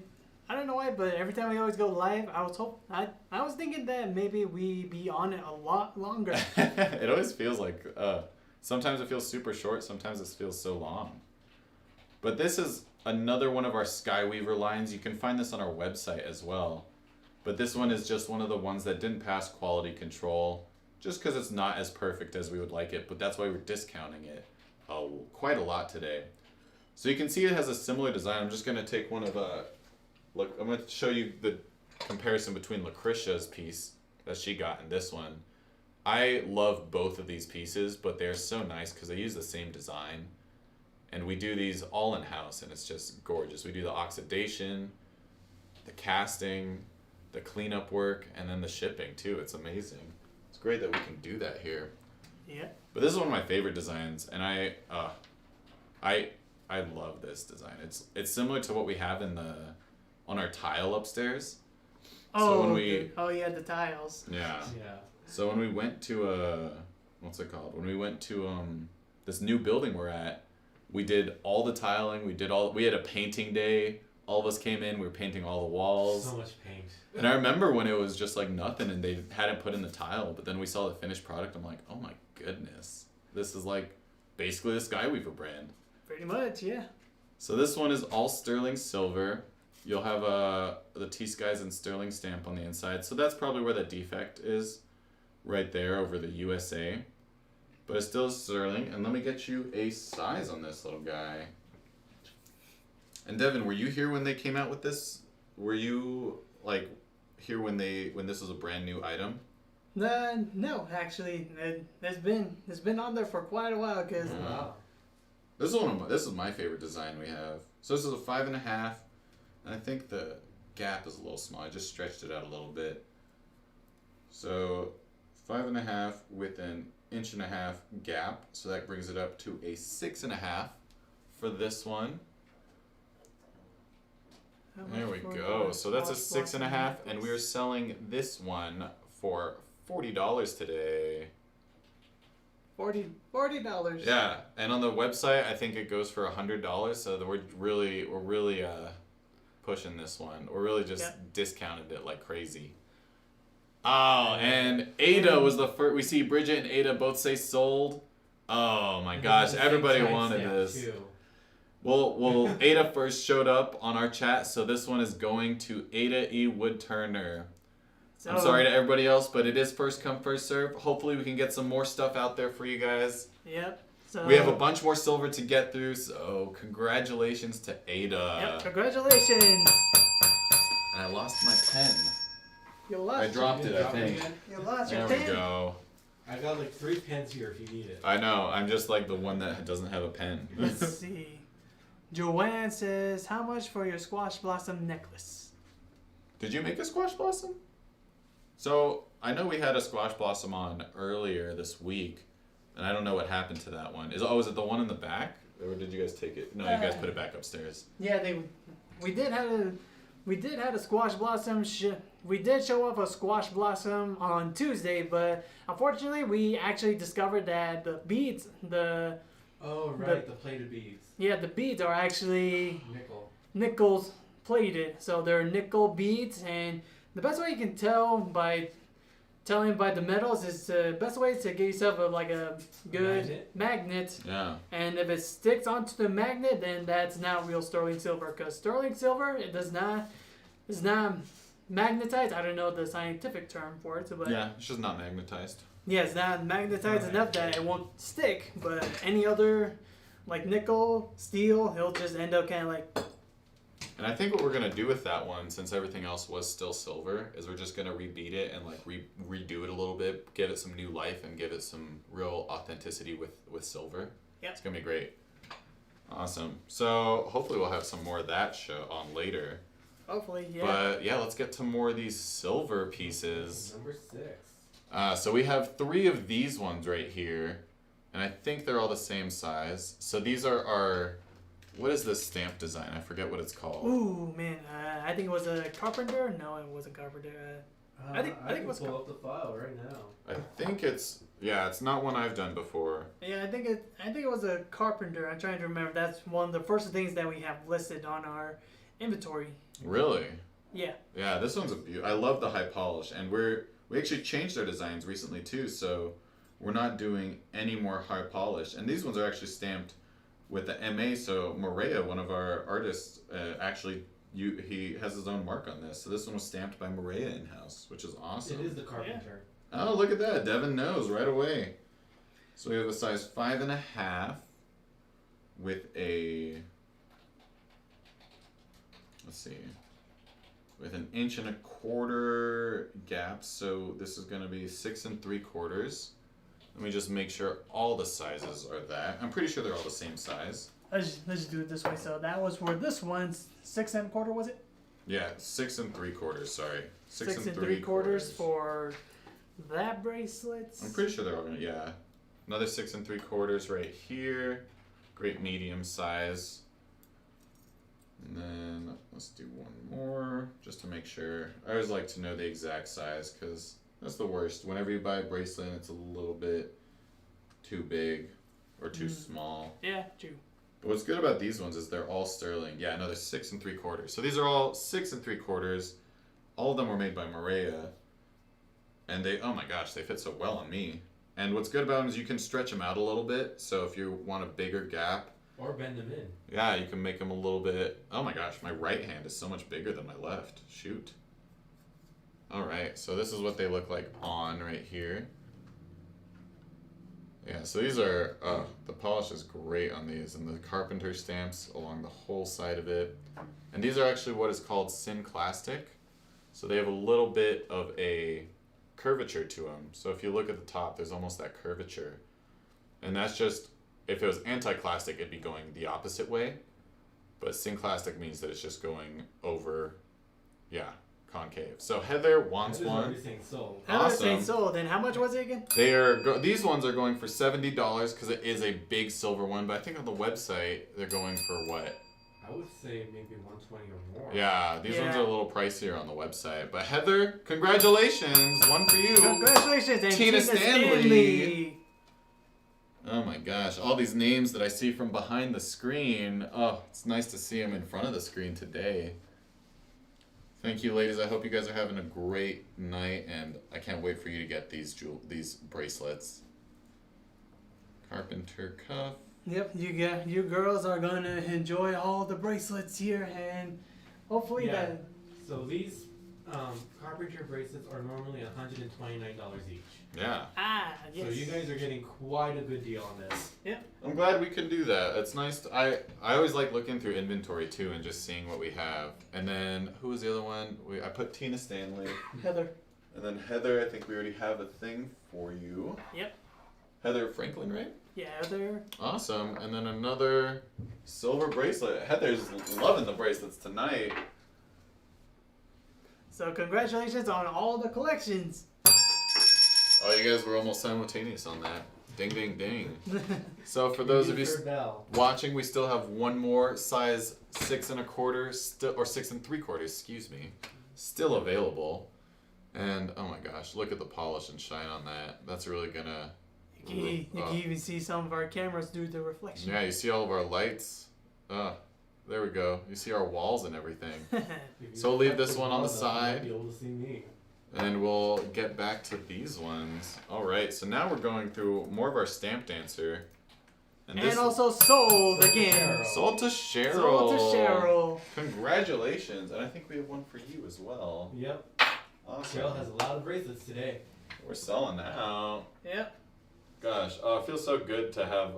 I don't know why, but every time we always go live, I was thinking that maybe we be on it a lot longer. It always feels like. Sometimes it feels super short. Sometimes it feels so long. But this is another one of our Skyweaver lines. You can find this on our website as well. But this one is just one of the ones that didn't pass quality control, just because it's not as perfect as we would like it. But that's why we're discounting it quite a lot today. So you can see it has a similar design. I'm just going to take one of look, I'm going to show you the comparison between Lucretia's piece that she got and this one. I love both of these pieces, but they're so nice because they use the same design. And we do these all in-house, and it's just gorgeous. We do the oxidation, the casting, the cleanup work, and then the shipping too. It's amazing. It's great that we can do that here. Yeah. But this is one of my favorite designs, and I love this design. It's similar to what we have on our tile upstairs. Oh, so when we the tiles. yeah. Yeah. So when we went to what's it called? When we went to this new building we're at, we did all the tiling. We had a painting day. All of us came in. We were painting all the walls. So much paint. And I remember when it was just like nothing, and they hadn't put in the tile. But then we saw the finished product. I'm like, oh my goodness, this is like basically the Skyweaver brand. Pretty much, yeah. So this one is all sterling silver. You'll have the T.Skies and sterling stamp on the inside. So that's probably where the defect is, right there over the USA. But it's still sterling. And let me get you a size on this little guy. And Devin, were you here when they came out with this? Were you like here when this was a brand new item? No, actually, it's been on there for quite a while because. Wow. This is my favorite design we have. So this is a 5.5, and I think the gap is a little small. I just stretched it out a little bit. So 5.5 with an 1.5 gap, so that brings it up to a 6.5 for this one. There we go. So that's a 6.5, and we are selling this one for $40 today. $40. Yeah, and on the website, I think it goes for $100. So we're really pushing this one. We're really just discounted it like crazy. Oh, and Ada was the first. We see Bridget and Ada both say sold. Oh my gosh, everybody wanted this. Too. Well, Ada first showed up on our chat, so this one is going to Ada E. Wood Turner. So, I'm sorry to everybody else, but it is first come, first serve. Hopefully we can get some more stuff out there for you guys. Yep. So We have a bunch more silver to get through, so congratulations to Ada. Yep. Congratulations. And I lost my pen. You lost. I dropped it, I Drop it think. again? You lost There your we pen. go. I got like 3 pens here if you need it. I know, I'm just like the one that doesn't have a pen. Let's see. Joanne says, "How much for your squash blossom necklace?" Did you make a squash blossom? So, I know we had a squash blossom on earlier this week, and I don't know what happened to that one. Is it the one in the back? Or did you guys take it? No, you guys put it back upstairs. Yeah, we did have a squash blossom. We did show off a squash blossom on Tuesday, but unfortunately, we actually discovered that the beads, Oh, right, the plated beads. the beads are actually Nickel. nickels plated. So they're nickel beads, and the best way you can tell by telling by the metals is the best way is to get yourself a good magnet. Yeah. And if it sticks onto the magnet, then that's not real sterling silver. Because sterling silver, it's not magnetized. I don't know the scientific term for it, but Yeah, it's just not magnetized. yeah, it's not magnetized enough that it won't stick. But any other, like nickel, steel, it'll just end up kind of like And I think what we're gonna do with that one, since everything else was still silver, is we're just gonna rebeat it and like redo it a little bit, give it some new life, and give it some real authenticity with silver. Yep. It's gonna be great. Awesome. So hopefully we'll have some more of that show on later. Hopefully, yeah. But yeah, let's get to more of these silver pieces. Number 6. So we have 3 of these ones right here, and I think they're all the same size. So these are our, what is this stamp design? I forget what it's called. Ooh, man. I think it was a carpenter. No, it wasn't carpenter. I think it was pull up the file right now. I think it's not one I've done before. Yeah, I think it was a carpenter. I'm trying to remember. That's one of the first things that we have listed on our inventory. Really? Yeah. Yeah, this one's I love the high polish, and we actually changed our designs recently too, so we're not doing any more high polish. And these ones are actually stamped with the MA. So Maria, one of our artists, he has his own mark on this. So this one was stamped by Maria in-house, which is awesome. It is the carpenter. Oh, look at that. Devin knows right away. So we have a size 5.5 with a, let's see, with an 1.25 inch gap. So this is going to be 6 3/4. Let me just make sure all the sizes are that. I'm pretty sure they're all the same size. Let's just do it this way. So that was for this one, 6 1/4, was it? Yeah, 6 3/4. Sorry, 6 3/4 for that bracelets. I'm pretty sure they're all gonna, another 6 3/4 right here. Great medium size. And then let's do one more just to make sure. I always like to know the exact size because that's the worst. Whenever you buy a bracelet and it's a little bit too big or too small. Yeah, true. But what's good about these ones is they're all sterling. Yeah, another 6 3/4. So these are all 6 3/4. All of them were made by Maria. And they, oh my gosh, they fit so well on me. And what's good about them is you can stretch them out a little bit. So if you want a bigger gap. Or bend them in. Yeah, you can make them a little bit. Oh my gosh, my right hand is so much bigger than my left. Shoot. Alright, so this is what they look like on right here. Yeah, so these are, the polish is great on these, and the carpenter stamps along the whole side of it. And these are actually what is called synclastic. So they have a little bit of a curvature to them. So if you look at the top, there's almost that curvature. And that's just, if it was anti-clastic, it'd be going the opposite way. But synclastic means that it's just going over, concave. So Heather wants one. Heather's already saying sold. Heather's Awesome. saying sold. And how much was it again? They are these ones are going for $70 because it is a big silver one. But I think on the website they're going for what? I would say maybe 120 or more. Yeah, these ones are a little pricier on the website. But Heather, congratulations, one for you. Congratulations, and Tina Stanley. Oh my gosh, all these names that I see from behind the screen. Oh, it's nice to see them in front of the screen today. Thank you, ladies. I hope you guys are having a great night, and I can't wait for you to get these bracelets. Carpenter cuff. Yep, you girls are gonna enjoy all the bracelets here, and hopefully that. So these carpenter bracelets are normally $129 each. Yeah. Yes. So you guys are getting quite a good deal on this. Yep. I'm glad we can do that. It's nice. I always like looking through inventory too and just seeing what we have. And then who was the other one? I put Tina Stanley. Heather. And then Heather, I think we already have a thing for you. Yep. Heather Franklin, right? Yeah, Heather. Awesome. And then another silver bracelet. Heather's loving the bracelets tonight. So congratulations on all the collections. Oh, you guys were almost simultaneous on that. Ding, ding, ding. So for those of you watching, we still have one more size 6 1/4, or 6 3/4, excuse me, still available. And oh my gosh, look at the polish and shine on that. That's really gonna. You can even see some of our cameras do the reflection. Yeah, you see all of our lights. There we go. You see our walls and everything. So we'll leave this one on the side. Be able to see me. And we'll get back to these ones. Alright, so now we're going through more of our Stamp Dancer. And also sold again. Sold to Cheryl. Sold to Cheryl. Congratulations. And I think we have one for you as well. Yep. Awesome. Cheryl has a lot of bracelets today. We're selling out. Yep. Gosh, it feels so good to have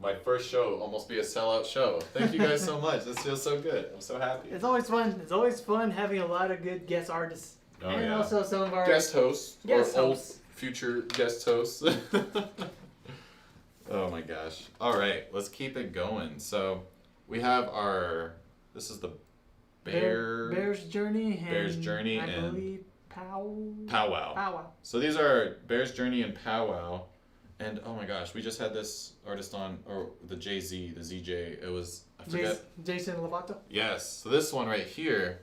my first show almost be a sellout show. Thank you guys so much. This feels so good. I'm so happy. It's always fun. It's always fun having a lot of good guest artists. Oh, and yeah. also some of our Guest hosts. Guest or hosts. old future guest hosts. Oh my gosh. Alright, let's keep it going. So we have our this is the Bear's Journey. Bear's and Journey I and believe Powwow. Powwow. So these are Bear's Journey and Powwow. And oh my gosh, we just had this artist on, or the JZ, the ZJ. It was, I forget. Jason Lovato. Yes. So this one right here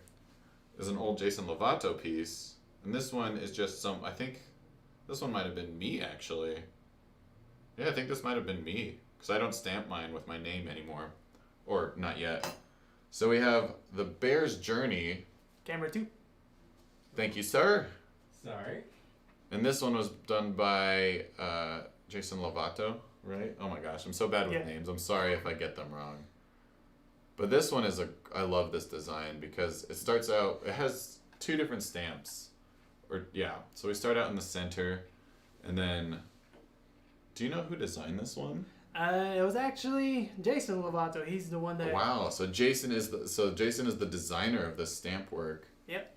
is an old Jason Lovato piece. And this one is just some, I think this one might have been me actually. Yeah, I think this might have been me. Because I don't stamp mine with my name anymore. Or not yet. So we have the Bear's Journey. Camera 2. Thank you, sir. Sorry. And this one was done by Jason Lovato, right? Oh my gosh, I'm so bad with names. I'm sorry if I get them wrong. But this one is I love this design because it starts out, it has two different stamps. So we start out in the center, and then, do you know who designed this one? It was actually Jason Lovato. He's the one that. Wow, so Jason is the designer of this stamp work. Yep.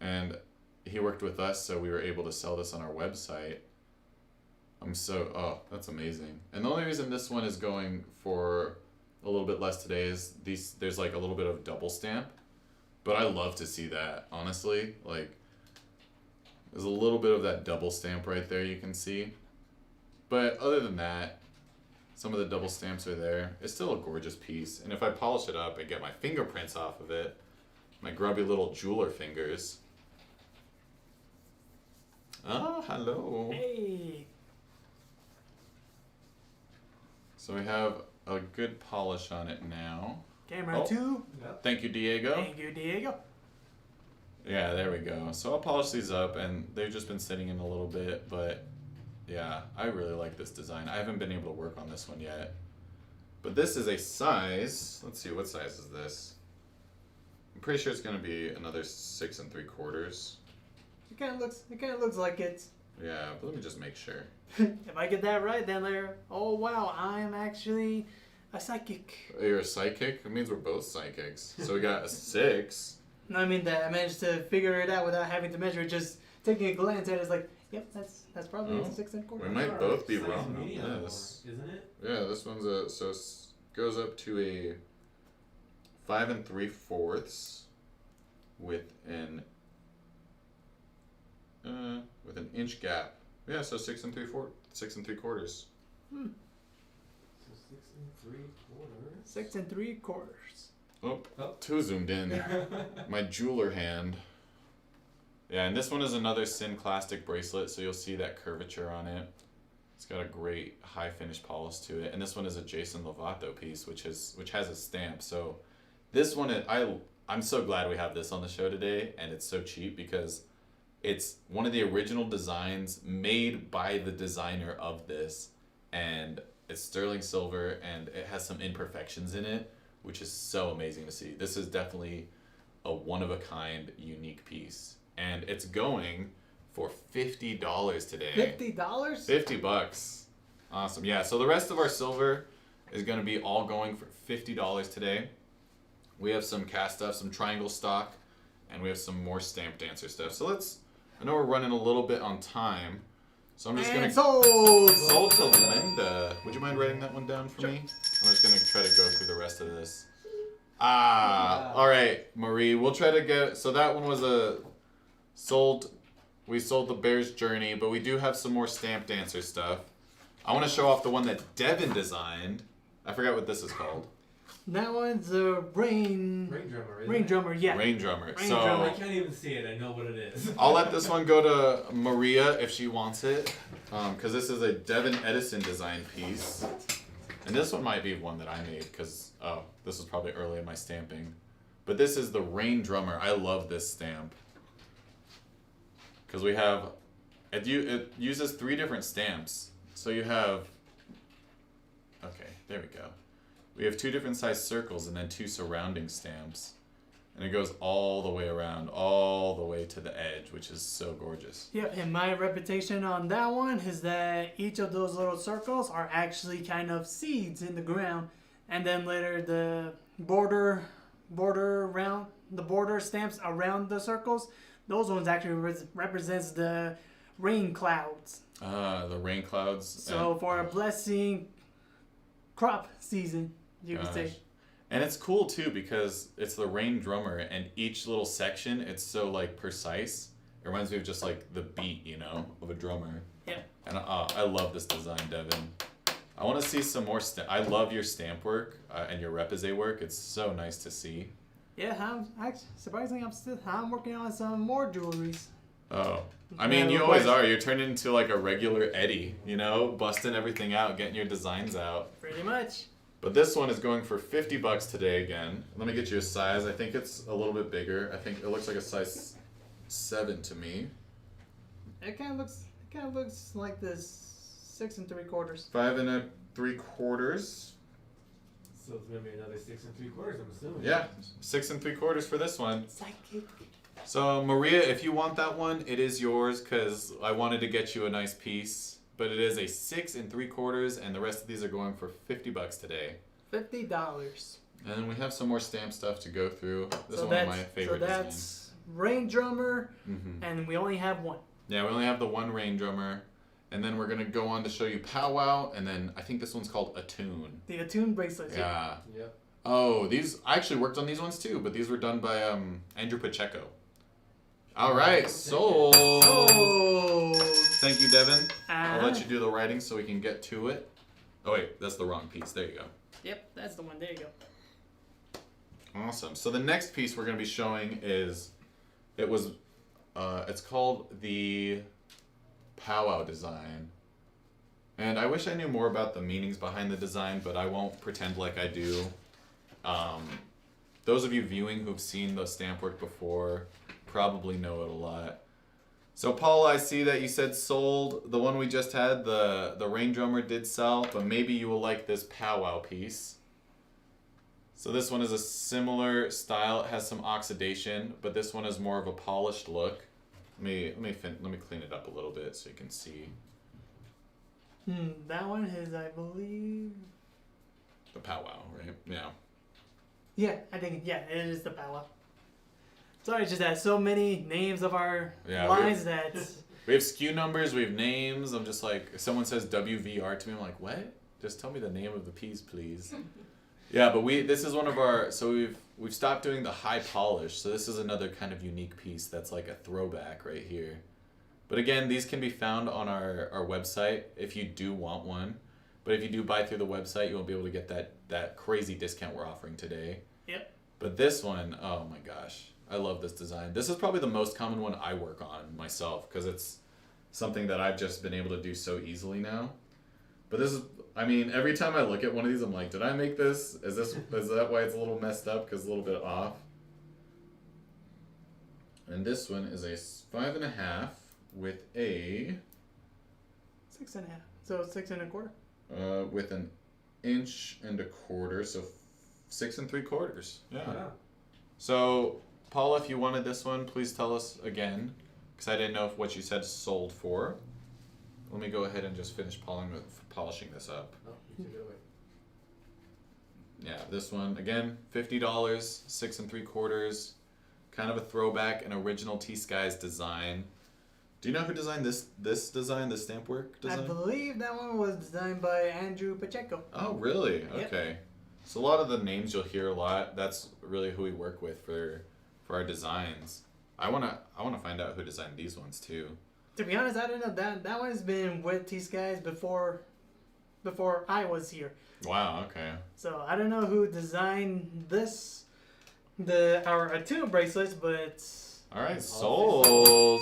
And he worked with us, so we were able to sell this on our website. That's amazing. And the only reason this one is going for a little bit less today is there's like a little bit of double stamp. But I love to see that, honestly. Like, there's a little bit of that double stamp right there you can see. But other than that, some of the double stamps are there. It's still a gorgeous piece. And if I polish it up and get my fingerprints off of it, my grubby little jeweler fingers. Oh, hello. Hey. So we have a good polish on it now. Camera 2. Yep. Thank you, Diego. Thank you, Diego. Yeah, there we go. So I'll polish these up, and they've just been sitting in a little bit, but yeah, I really like this design. I haven't been able to work on this one yet. But this is a size, let's see, what size is this? I'm pretty sure it's going to be another 6 3/4. It kind of looks like it's. Yeah, but let me just make sure. If I get that right, then they're. Oh wow, I am actually a psychic. You're a psychic? It means we're both psychics. So we got a 6. I mean that I managed to figure it out without having to measure it. Just taking a glance at it, it's like, yep, that's probably Oh. a 6 1/4. We might both be Size wrong medium, on this. Isn't it? Yeah, this one's goes up to a 5 3/4 with an inch gap. Yeah, so 6 3/4. 6 3/4. So 6 3/4. 6 3/4. Oh, Oh. too zoomed in. My jeweler hand. Yeah, and this one is another Synclastic bracelet, so you'll see that curvature on it. It's got a great high finish polish to it, and this one is a Jason Lovato piece, which has a stamp. So this one, I'm so glad we have this on the show today, and it's so cheap because it's one of the original designs made by the designer of this, and it's sterling silver, and it has some imperfections in it, which is so amazing to see. This is definitely a one-of-a-kind, unique piece. And it's going for $50 today. $50? $50. Awesome. Yeah, so the rest of our silver is going to be all going for $50 today. We have some cast stuff, some triangle stock, and we have some more Stamp Dancer stuff. So I know we're running a little bit on time, so I'm just going to... Sold to Linda. Would you mind writing that one down for me? I'm just going to try to go through the rest of this. All right, Marie. We'll try to get... So that one was we sold the Bear's Journey, but we do have some more Stamp Dancer stuff. I want to show off the one that Devin designed. I forgot what this is called. That one's a rain Drummer, isn't rain it? drummer, yeah. Rain Drummer. Rain So Drummer. I can't even see it. I know what it is. I'll let this one go to Maria if she wants it, because this is a Devin Edison design piece. And this one might be one that I made because, this was probably early in my stamping. But this is the Rain Drummer. I love this stamp. Because we have, it uses 3 different stamps. So you have, okay, there we go. We have 2 different size circles and then 2 surrounding stamps. And it goes all the way around, all the way to the edge, which is so gorgeous. Yep, and my reputation on that one is that each of those little circles are actually kind of seeds in the ground, and then later the border stamps around the circles, those ones actually represents the rain clouds. The rain clouds. So for a blessing crop season, you could say. And it's cool too because it's the rain drummer, and each little section, it's so like precise. It reminds me of just like the beat, you know, of a drummer. Yeah. And I love this design, Devin. I want to see some more. I love your stamp work and your repoussé work. It's so nice to see. Yeah, surprisingly, I'm working on some more jewelries. Oh, I mean, you always are. You're turning into like a regular Eddie, you know, busting everything out, getting your designs out. Pretty much. But this one is going for $50 today again. Let me get you a size. I think it's a little bit bigger. I think it looks like a size 7 to me. It kind of looks like this 6 3/4. 5 3/4. So it's gonna be another 6 3/4, I'm assuming. Yeah, 6 3/4 for this one. Psychic. So Maria, if you want that one, it is yours because I wanted to get you a nice piece. But it is a 6 3/4, and the rest of these are going for $50 today. $50. And then we have some more stamp stuff to go through. This So is one of my favorite So that's designs. Rain Drummer, Mm-hmm. and we only have one. Yeah, we only have the one rain drummer. And then we're going to go on to show you Powwow, and then I think this one's called Attune. The Attuned Bracelets. Yeah. Yep. Oh, I actually worked on these ones too, but these were done by Andrew Pacheco. All right, sold. Oh. Thank you, Devin. I'll let Uh-huh. you do the writing so we can get to it. Oh wait, that's the wrong piece. There you go. Yep, that's the one. There you go. Awesome. So the next piece we're going to be showing is, it's called the Powwow Design. And I wish I knew more about the meanings behind the design, but I won't pretend like I do. Those of you viewing who've seen the stamp work before probably know it a lot. So Paula, I see that you said sold. The one we just had, the rain drummer did sell, but maybe you will like this Powwow piece. So this one is a similar style. It has some oxidation, but this one is more of a polished look. Let me clean it up a little bit so you can see. That one is, I believe. The Powwow, right? Yeah. Yeah, I think it is the Powwow. Sorry, just that so many names of our lines that. We have SKU numbers, we have names. I'm just like, if someone says WVR to me, I'm like, what? Just tell me the name of the piece, please. Yeah, but this is one of our, so we've stopped doing the high polish, so this is another kind of unique piece that's like a throwback right here. But again, these can be found on our website if you do want one. But if you do buy through the website, you won't be able to get that crazy discount we're offering today. Yep. But this one, oh my gosh, I love this design. This is probably the most common one I work on myself because it's something that I've just been able to do so easily now. But this is, I mean, every time I look at one of these, I'm like, did I make this? Is that why it's a little messed up? Because it's a little bit off. And this one is a 5.5 with a 6.5. So 6 1/4. with an 1.25 inches, so 6 3/4. Yeah. So Paula, if you wanted this one, please tell us again, because I didn't know if what you said sold for. Let me go ahead and just finish polishing this up. Oh, you took it away. Yeah, this one again, $50, 6 3/4, kind of a throwback, an original T.Skies design. Do you know who designed this design, this stamp work design? I believe that one was designed by Andrew Pacheco. Oh, really? Yep. Okay. So a lot of the names you'll hear a lot. That's really who we work with for our designs. I wanna find out who designed these ones too. To be honest, I don't know. That one's been with T.Skies before I was here. Wow. Okay. So I don't know who designed our Attuned bracelets, but All right. Sold.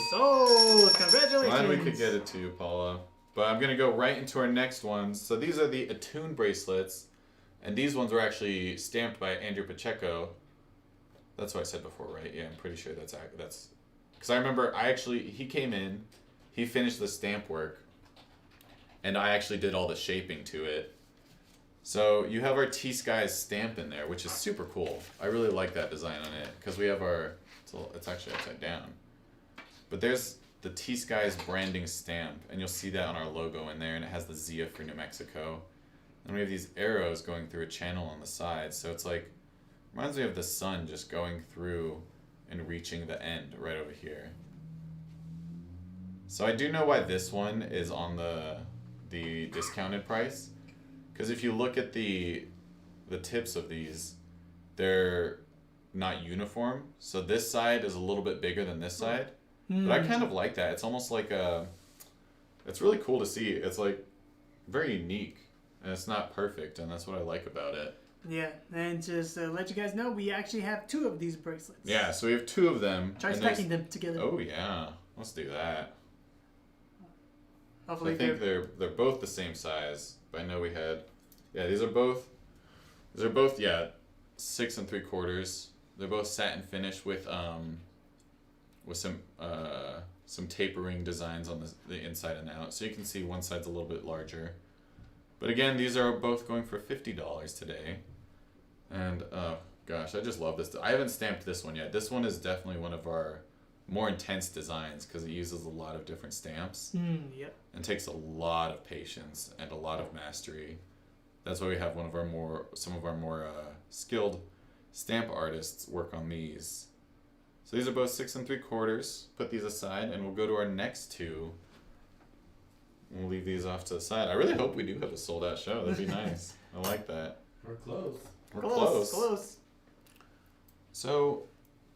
congratulations. Glad we could get it to you, Paula. But I'm gonna go right into our next ones. So these are the Attuned bracelets, and these ones were actually stamped by Andrew Pacheco. That's what I said before, right? Yeah, I'm pretty sure that's because I remember he came in, he finished the stamp work, and I actually did all the shaping to it. So you have our T.Skies stamp in there, which is super cool. I really like that design on it because we have our, it's actually upside down. But there's the T.Skies branding stamp, and you'll see that on our logo in there, and it has the Zia for New Mexico. And we have these arrows going through a channel on the side, so it's like, reminds me of the sun just going through and reaching the end right over here. So I do know why this one is on the discounted price. Because if you look at the tips of these, they're not uniform. So this side is a little bit bigger than this side. But I kind of like that. It's almost like it's really cool to see. It's like very unique. And it's not perfect. And that's what I like about it. Yeah, and just to let you guys know, we actually have 2 of these bracelets. Yeah, so we have 2 of them. Try stacking them together. Oh, yeah. Let's do that. Hopefully I think they're both the same size. But I know we had, yeah, these are both 6 3/4. They're both satin finish with some tapering designs on the inside and out, so you can see one side's a little bit larger. But again, these are both going for $50 today, and oh gosh, I just love this. I haven't stamped this one yet. This one is definitely one of our more intense designs because it uses a lot of different stamps. Yep. And takes a lot of patience and a lot of mastery. That's why we have some of our more skilled stamp artists work on these. So these are both 6 3/4. Put these aside, and we'll go to our next 2. We'll leave these off to the side. I really hope we do have a sold out show. That'd be nice. I like that. We're close. We're close. Close. So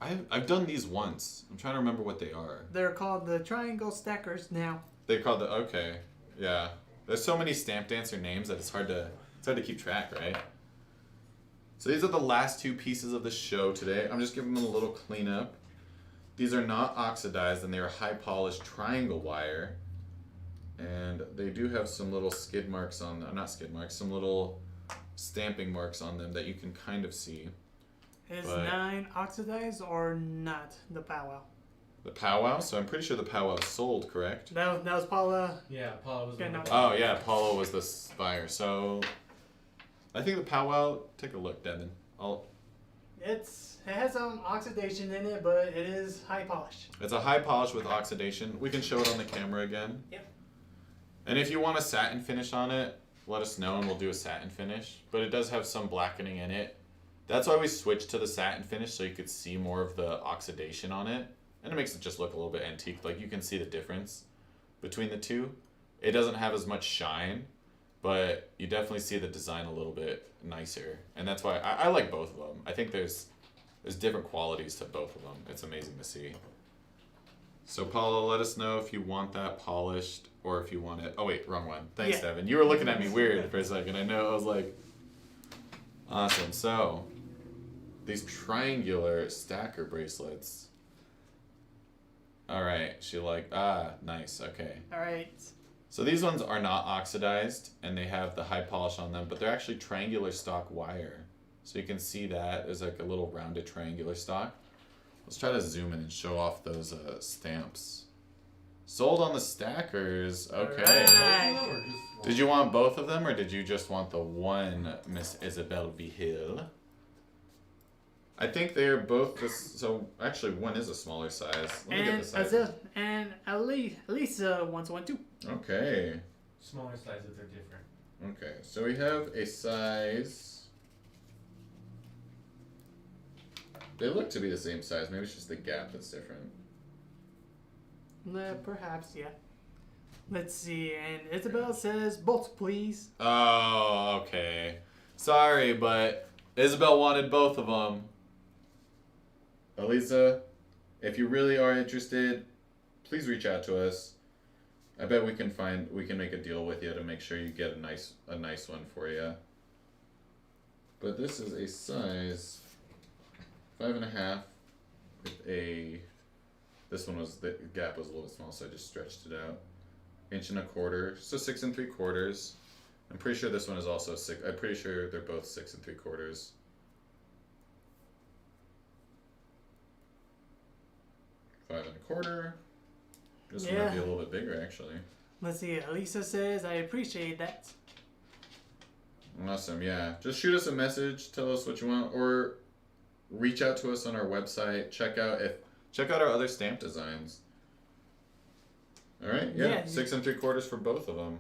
I've done these once. I'm trying to remember what they are. They're called the triangle stackers now. They called okay. Yeah. There's so many Stamp Dancer names that it's hard to keep track, right? So these are the last 2 pieces of the show today. I'm just giving them a little cleanup. These are not oxidized, and they are high polished triangle wire. And they do have some little skid marks on them. Not skid marks, some little stamping marks on them that you can kind of see. Is 9 oxidized or not the Powwow? The Powwow? So I'm pretty sure the Powwow sold, correct? That was Paula. Yeah, Paula was. Oh yeah, Paula was the buyer. So I think the Powwow. Take a look, Devin. It has some oxidation in it, but it is high polish. It's a high polish with oxidation. We can show it on the camera again. Yep. And if you want a satin finish on it, let us know and we'll do a satin finish. But it does have some blackening in it. That's why we switched to the satin finish, so you could see more of the oxidation on it. And it makes it just look a little bit antique. Like, you can see the difference between the 2. It doesn't have as much shine, but you definitely see the design a little bit nicer. And that's why I like both of them. I think there's different qualities to both of them. It's amazing to see. So Paula, let us know if you want that polished or if you want it. Oh wait, wrong one. Thanks, Yeah. Devin. You were looking at me weird for a second. I know. I was like, awesome. So these triangular stacker bracelets. All right. Nice. Okay. All right. So these ones are not oxidized and they have the high polish on them, but they're actually triangular stock wire. So you can see that there's like a little rounded triangular stock. Let's try to zoom in and show off those stamps. Sold on the stackers. Okay. Alright. Did you want both of them or did you just want the one, Miss Isabel Vigil? I think they're both so actually one is a smaller size. Let me get the size. And Lisa wants one too. Okay. Smaller sizes are different. Okay, so we have a size. They look to be the same size. Maybe it's just the gap that's different. Perhaps, yeah. Let's see. And Isabel says both, please. Oh, okay. Sorry, but Isabel wanted both of them. Elisa, if you really are interested, please reach out to us. I bet we can make a deal with you to make sure you get a nice one for you. But this is a size 5.5 with this one the gap was a little small, so I just stretched it out. 1.25 inches, so 6 3/4. I'm pretty sure this one is also 6. I'm pretty sure they're both 6 3/4. Five and a quarter. This one might be a little bit bigger, actually. Let's see. Elisa says, I appreciate that. Awesome, yeah. Just shoot us a message, tell us what you want, or reach out to us on our website. Check out our other stamp designs. All right, yeah, 6 3/4 for both of them.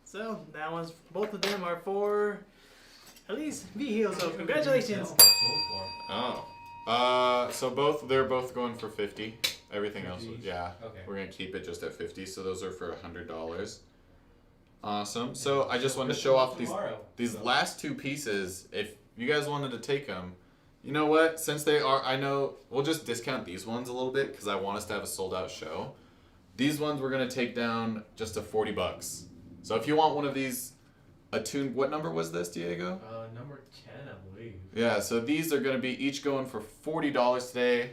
So that one's both of them are for at least V-Heel. So congratulations. So they're both going for 50. Everything else, yeah. Okay. We're gonna keep it just at 50. So those are for $100. Awesome. So I just wanted to show off these last two pieces. If you guys wanted to take them, you know what? Since they are, I know we'll just discount these ones a little bit because I want us to have a sold out show. These ones we're gonna take down just to $40. So if you want one of these attuned, what number was this, Diego? Number 10, I believe. Yeah. So these are gonna be each going for $40 today.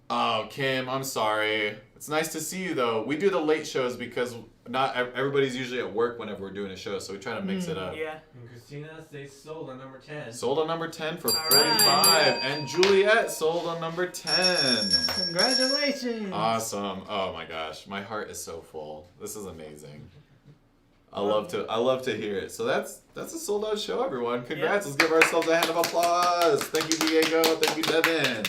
Oh, Kim, I'm sorry. It's nice to see you though. We do the late shows because not everybody's usually at work whenever we're doing a show, so we try to mix it up. Yeah. And Christina, they sold on number 10. Sold on number 10 for All 45, right. and Juliet sold on number 10. Congratulations. Awesome. Oh my gosh, my heart is so full. This is amazing. I love to hear it. So that's a sold out show, everyone. Congrats. Let's give ourselves a hand of applause. Thank you, Diego. Thank you, Devin.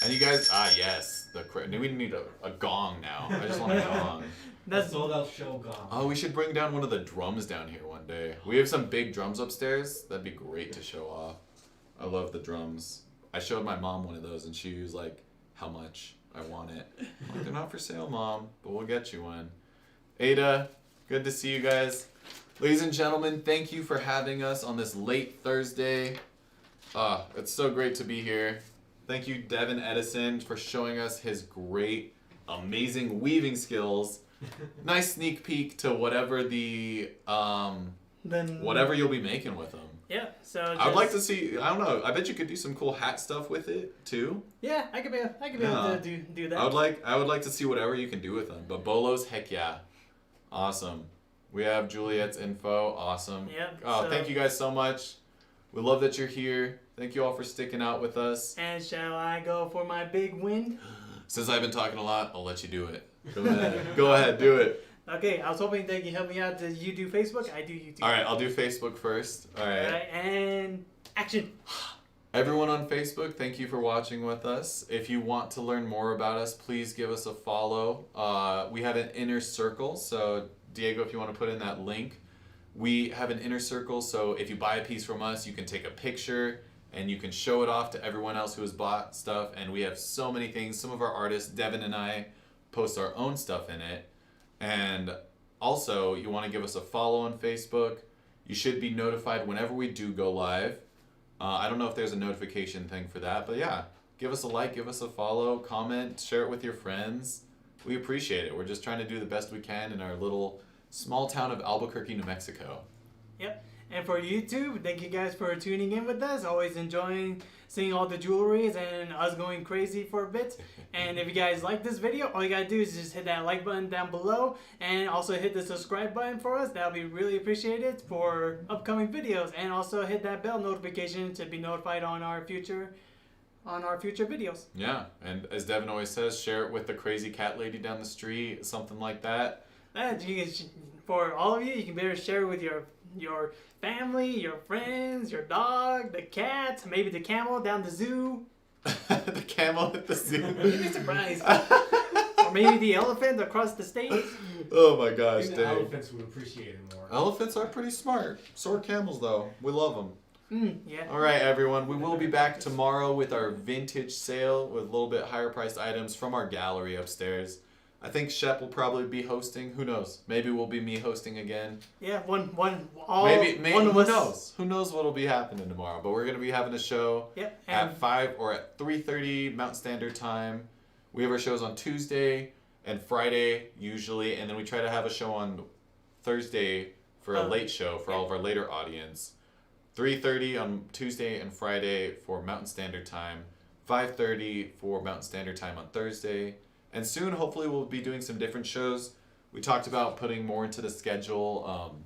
And you guys, yes. We need a gong now. I just want a gong. That's sold out show gone. Oh, we should bring down one of the drums down here one day. We have some big drums upstairs. That'd be great to show off. I love the drums. I showed my mom one of those and she was like, how much? I want it. I'm like, they're not for sale, Mom, but we'll get you one. Ada, good to see you guys. Ladies and gentlemen, thank you for having us on this late Thursday. It's so great to be here. Thank you, Devin Edison, for showing us his great, amazing weaving skills. Nice sneak peek to whatever whatever you'll be making with them. Yeah. So I would like to see. I don't know. I bet you could do some cool hat stuff with it too. Yeah, I could be able to do that. I would like to see whatever you can do with them. But bolos, heck yeah, awesome. We have Juliet's info. Awesome. Yep. Oh, thank you guys so much. We love that you're here. Thank you all for sticking out with us. And shall I go for my big win? Since I've been talking a lot, I'll let you do it. Go ahead. Go ahead, do it. Okay, I was hoping that you help me out. Does you do Facebook? I do YouTube. All right, I'll do Facebook first. All right. All right, and action. Everyone on Facebook, thank you for watching with us. If you want to learn more about us, please give us a follow. We have an inner circle, so Diego, if you want to put in that link. We have an inner circle, so if you buy a piece from us, you can take a picture and you can show it off to everyone else who has bought stuff. And we have so many things. Some of our artists, Devin and I, post our own stuff in it. And also, you want to give us a follow on Facebook. You should be notified whenever we do go live. I don't know if there's a notification thing for that, but yeah, give us a like, give us a follow, comment, share it with your friends. We appreciate it. We're just trying to do the best we can in our little small town of Albuquerque, New Mexico. Yep. And for YouTube, thank you guys for tuning in with us. Always enjoying seeing all the jewelries and us going crazy for a bit. And if you guys like this video, all you gotta do is just hit that like button down below and also hit the subscribe button for us. That'll be really appreciated for upcoming videos. And also hit that bell notification to be notified on our future videos. Yeah, and as Devin always says, share it with the crazy cat lady down the street, something like that. For all of you, you can better share with your family, your friends, your dog, the cat, maybe the camel down the zoo. The camel at the zoo. You'd be surprised. Or maybe the elephant across the state. Oh my gosh, The dang. elephants would appreciate it more. Elephants are pretty smart. So are camels, though. We love them. Yeah. All right, everyone. We will be back tomorrow with our vintage sale with a little bit higher priced items from our gallery upstairs. I think Shep will probably be hosting. Who knows? Maybe we'll be me hosting again. Yeah, one Maybe one of who us. knows? Who knows what'll be happening tomorrow? But we're gonna be having a show Yep. at 5 or at 3:30 Mountain Standard Time. We have our shows on Tuesday and Friday usually, and then we try to have a show on Thursday for a late show for all of our later audience. 3:30 on Tuesday and Friday for Mountain Standard Time. 5:30 for Mountain Standard Time on Thursday. And soon, hopefully, we'll be doing some different shows. We talked about putting more into the schedule,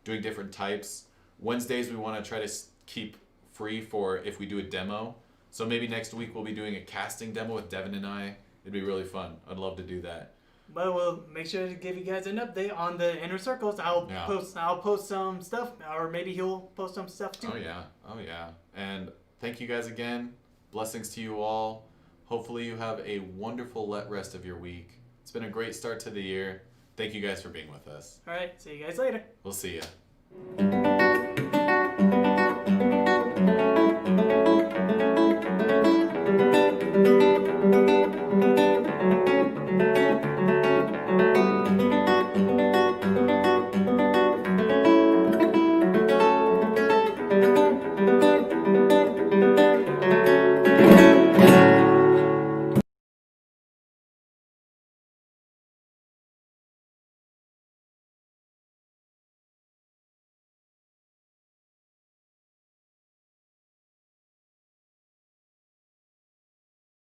doing different types. Wednesdays, we want to try to keep free for if we do a demo. So maybe next week we'll be doing a casting demo with Devin and I. It'd be really fun. I'd love to do that. But we'll make sure to give you guys an update on the inner circles. I'll post some stuff, or maybe he'll post some stuff too. Oh yeah. And thank you guys again. Blessings to you all. Hopefully you have a wonderful rest of your week. It's been a great start to the year. Thank you guys for being with us. All right, see you guys later. We'll see ya.